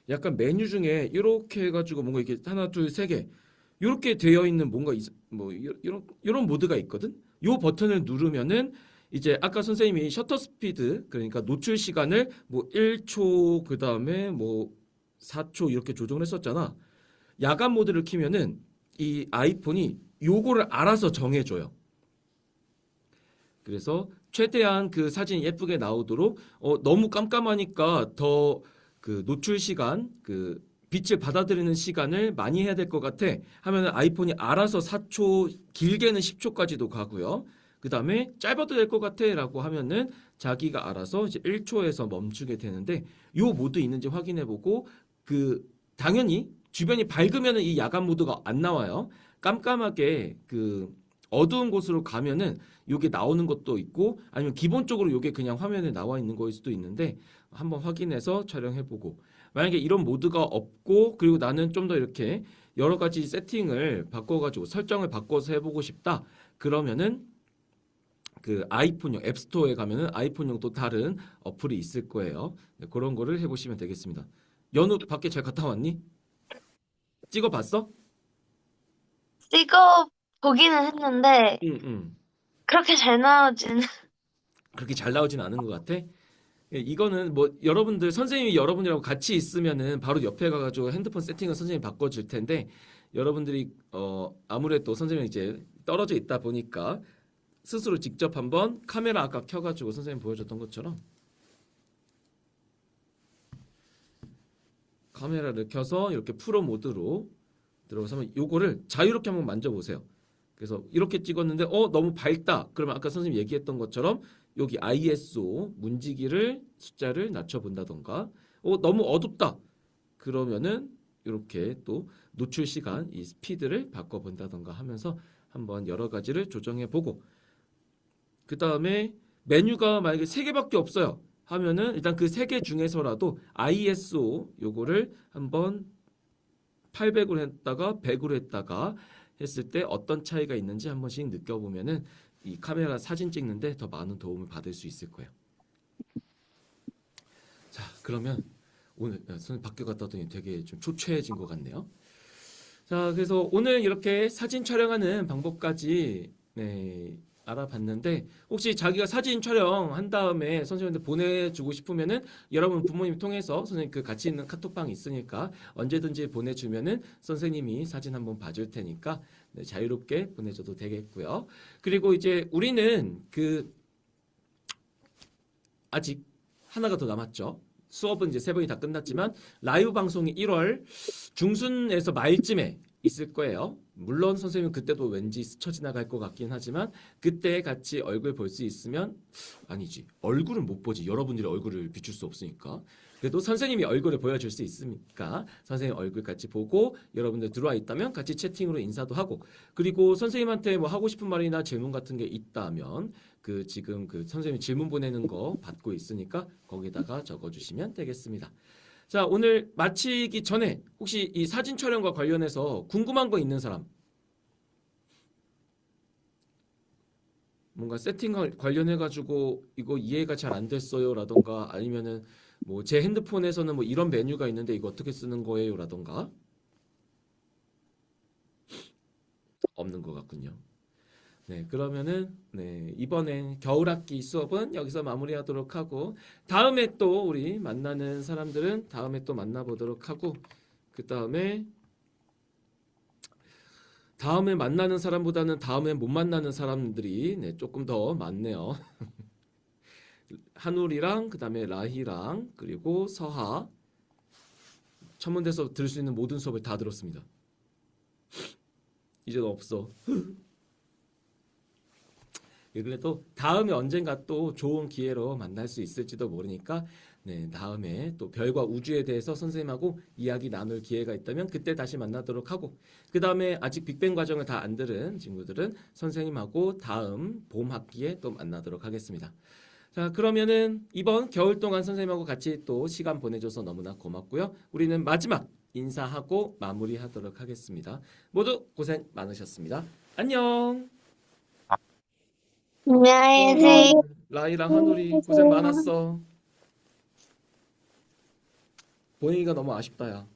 약간 메뉴 중에 이렇게 해가지고 뭔가 이렇게 하나 둘 세 개 이렇게 되어 있는 뭔가 뭐 이런 모드가 있거든. 요 버튼을 누르면은 이제 아까 선생님이 셔터 스피드 그러니까 노출 시간을 뭐 1초 그다음에 뭐 4초 이렇게 조정을 했었잖아. 야간 모드를 키면은 이 아이폰이 요거를 알아서 정해줘요. 그래서 최대한 그 사진이 예쁘게 나오도록 너무 깜깜하니까 더 그 노출 시간 그 빛을 받아들이는 시간을 많이 해야 될 것 같아 하면은 아이폰이 알아서 4초 길게는 10초까지도 가고요. 그 다음에 짧아도 될 것 같아 라고 하면은 자기가 알아서 이제 1초에서 멈추게 되는데 요 모드 있는지 확인해 보고 그 당연히 주변이 밝으면은 이 야간 모드가 안 나와요. 깜깜하게 그 어두운 곳으로 가면은 요게 나오는 것도 있고 아니면 기본적으로 요게 그냥 화면에 나와 있는 거일 수도 있는데 한번 확인해서 촬영해보고 만약에 이런 모드가 없고 그리고 나는 좀 더 이렇게 여러 가지 세팅을 바꿔가지고 설정을 바꿔서 해보고 싶다 그러면은 그 아이폰용 앱스토어에 가면은 아이폰용 또 다른 어플이 있을 거예요. 네, 그런 거를 해보시면 되겠습니다. 연우 밖에 잘 갔다 왔니? 찍어봤어? 찍어 보기는 했는데 응, 응. 그렇게 잘 나오진. 그렇게 잘 나오진 않은 것 같아. 예, 이거는 뭐 여러분들 선생님이 여러분들하고 같이 있으면은 바로 옆에 가가지고 핸드폰 세팅을 선생님이 바꿔줄 텐데 여러분들이 아무래도 선생님이 이제 떨어져 있다 보니까 스스로 직접 한번 카메라 아까 켜가지고 선생님 보여줬던 것처럼 카메라를 켜서 이렇게 프로 모드로 들어가서 한번 요거를 자유롭게 한번 만져보세요. 그래서 이렇게 찍었는데 너무 밝다. 그러면 아까 선생님 얘기했던 것처럼 여기 ISO 문지기를 숫자를 낮춰본다던가 너무 어둡다. 그러면은 이렇게 또 노출 시간 이 스피드를 바꿔본다던가 하면서 한번 여러 가지를 조정해보고 그 다음에 메뉴가 만약에 3개밖에 없어요. 하면은 일단 그 3개 중에서라도 ISO 요거를 한번 800으로 했다가 100으로 했다가 했을 때 어떤 차이가 있는지 한 번씩 느껴보면은 이 카메라 사진 찍는데 더 많은 도움을 받을 수 있을 거예요. 자, 그러면 오늘 선생님 밖에 갔다 왔더니 되게 좀 초췌해진 것 같네요. 자, 그래서 오늘 이렇게 사진 촬영하는 방법까지 네, 알아봤는데 혹시 자기가 사진 촬영한 다음에 선생님한테 보내주고 싶으면은 여러분 부모님 통해서 선생님 그 같이 있는 카톡방 있으니까 언제든지 보내주면은 선생님이 사진 한번 봐줄 테니까 네, 자유롭게 보내줘도 되겠고요. 그리고 이제 우리는 그 아직 하나가 더 남았죠. 수업은 이제 3번이 다 끝났지만 라이브 방송이 1월 중순에서 말쯤에 있을 거예요. 물론 선생님은 그때도 왠지 스쳐 지나갈 것 같긴 하지만 그때 같이 얼굴 볼 수 있으면 아니지. 얼굴은 못 보지. 여러분들의 얼굴을 비출 수 없으니까. 그래도 선생님이 얼굴을 보여줄 수 있으니까 선생님 얼굴 같이 보고 여러분들 들어와 있다면 같이 채팅으로 인사도 하고 그리고 선생님한테 뭐 하고 싶은 말이나 질문 같은 게 있다면 그 지금 그 선생님이 질문 보내는 거 받고 있으니까 거기다가 적어주시면 되겠습니다. 자, 오늘 마치기 전에 혹시 이 사진 촬영과 관련해서 궁금한 거 있는 사람? 뭔가 세팅 관련해가지고 이거 이해가 잘 안 됐어요 라던가 아니면은 뭐 제 핸드폰에서는 뭐 이런 메뉴가 있는데 이거 어떻게 쓰는 거예요 라던가 없는 것 같군요. 네, 그러면은 네, 이번엔 겨울학기 수업은 여기서 마무리하도록 하고 다음에 또 우리 만나는 사람들은 다음에 또 만나보도록 하고 그 다음에 만나는 사람보다는 다음에 못 만나는 사람들이 네, 조금 더 많네요. 한울이랑 그 다음에 라희랑 그리고 서하 천문대에서 들을 수 있는 모든 수업을 다 들었습니다. 이제는 없어. 그래도 다음에 언젠가 또 좋은 기회로 만날 수 있을지도 모르니까 네, 다음에 또 별과 우주에 대해서 선생님하고 이야기 나눌 기회가 있다면 그때 다시 만나도록 하고 그 다음에 아직 빅뱅 과정을 다 안 들은 친구들은 선생님하고 다음 봄 학기에 또 만나도록 하겠습니다. 자, 그러면은 이번 겨울 동안 선생님하고 같이 또 시간 보내줘서 너무나 고맙고요. 우리는 마지막 인사하고 마무리하도록 하겠습니다. 모두 고생 많으셨습니다. 안녕. 안녕히 계세요. 라이랑 한울이 고생 많았어. 보영이가 너무 아쉽다, 야.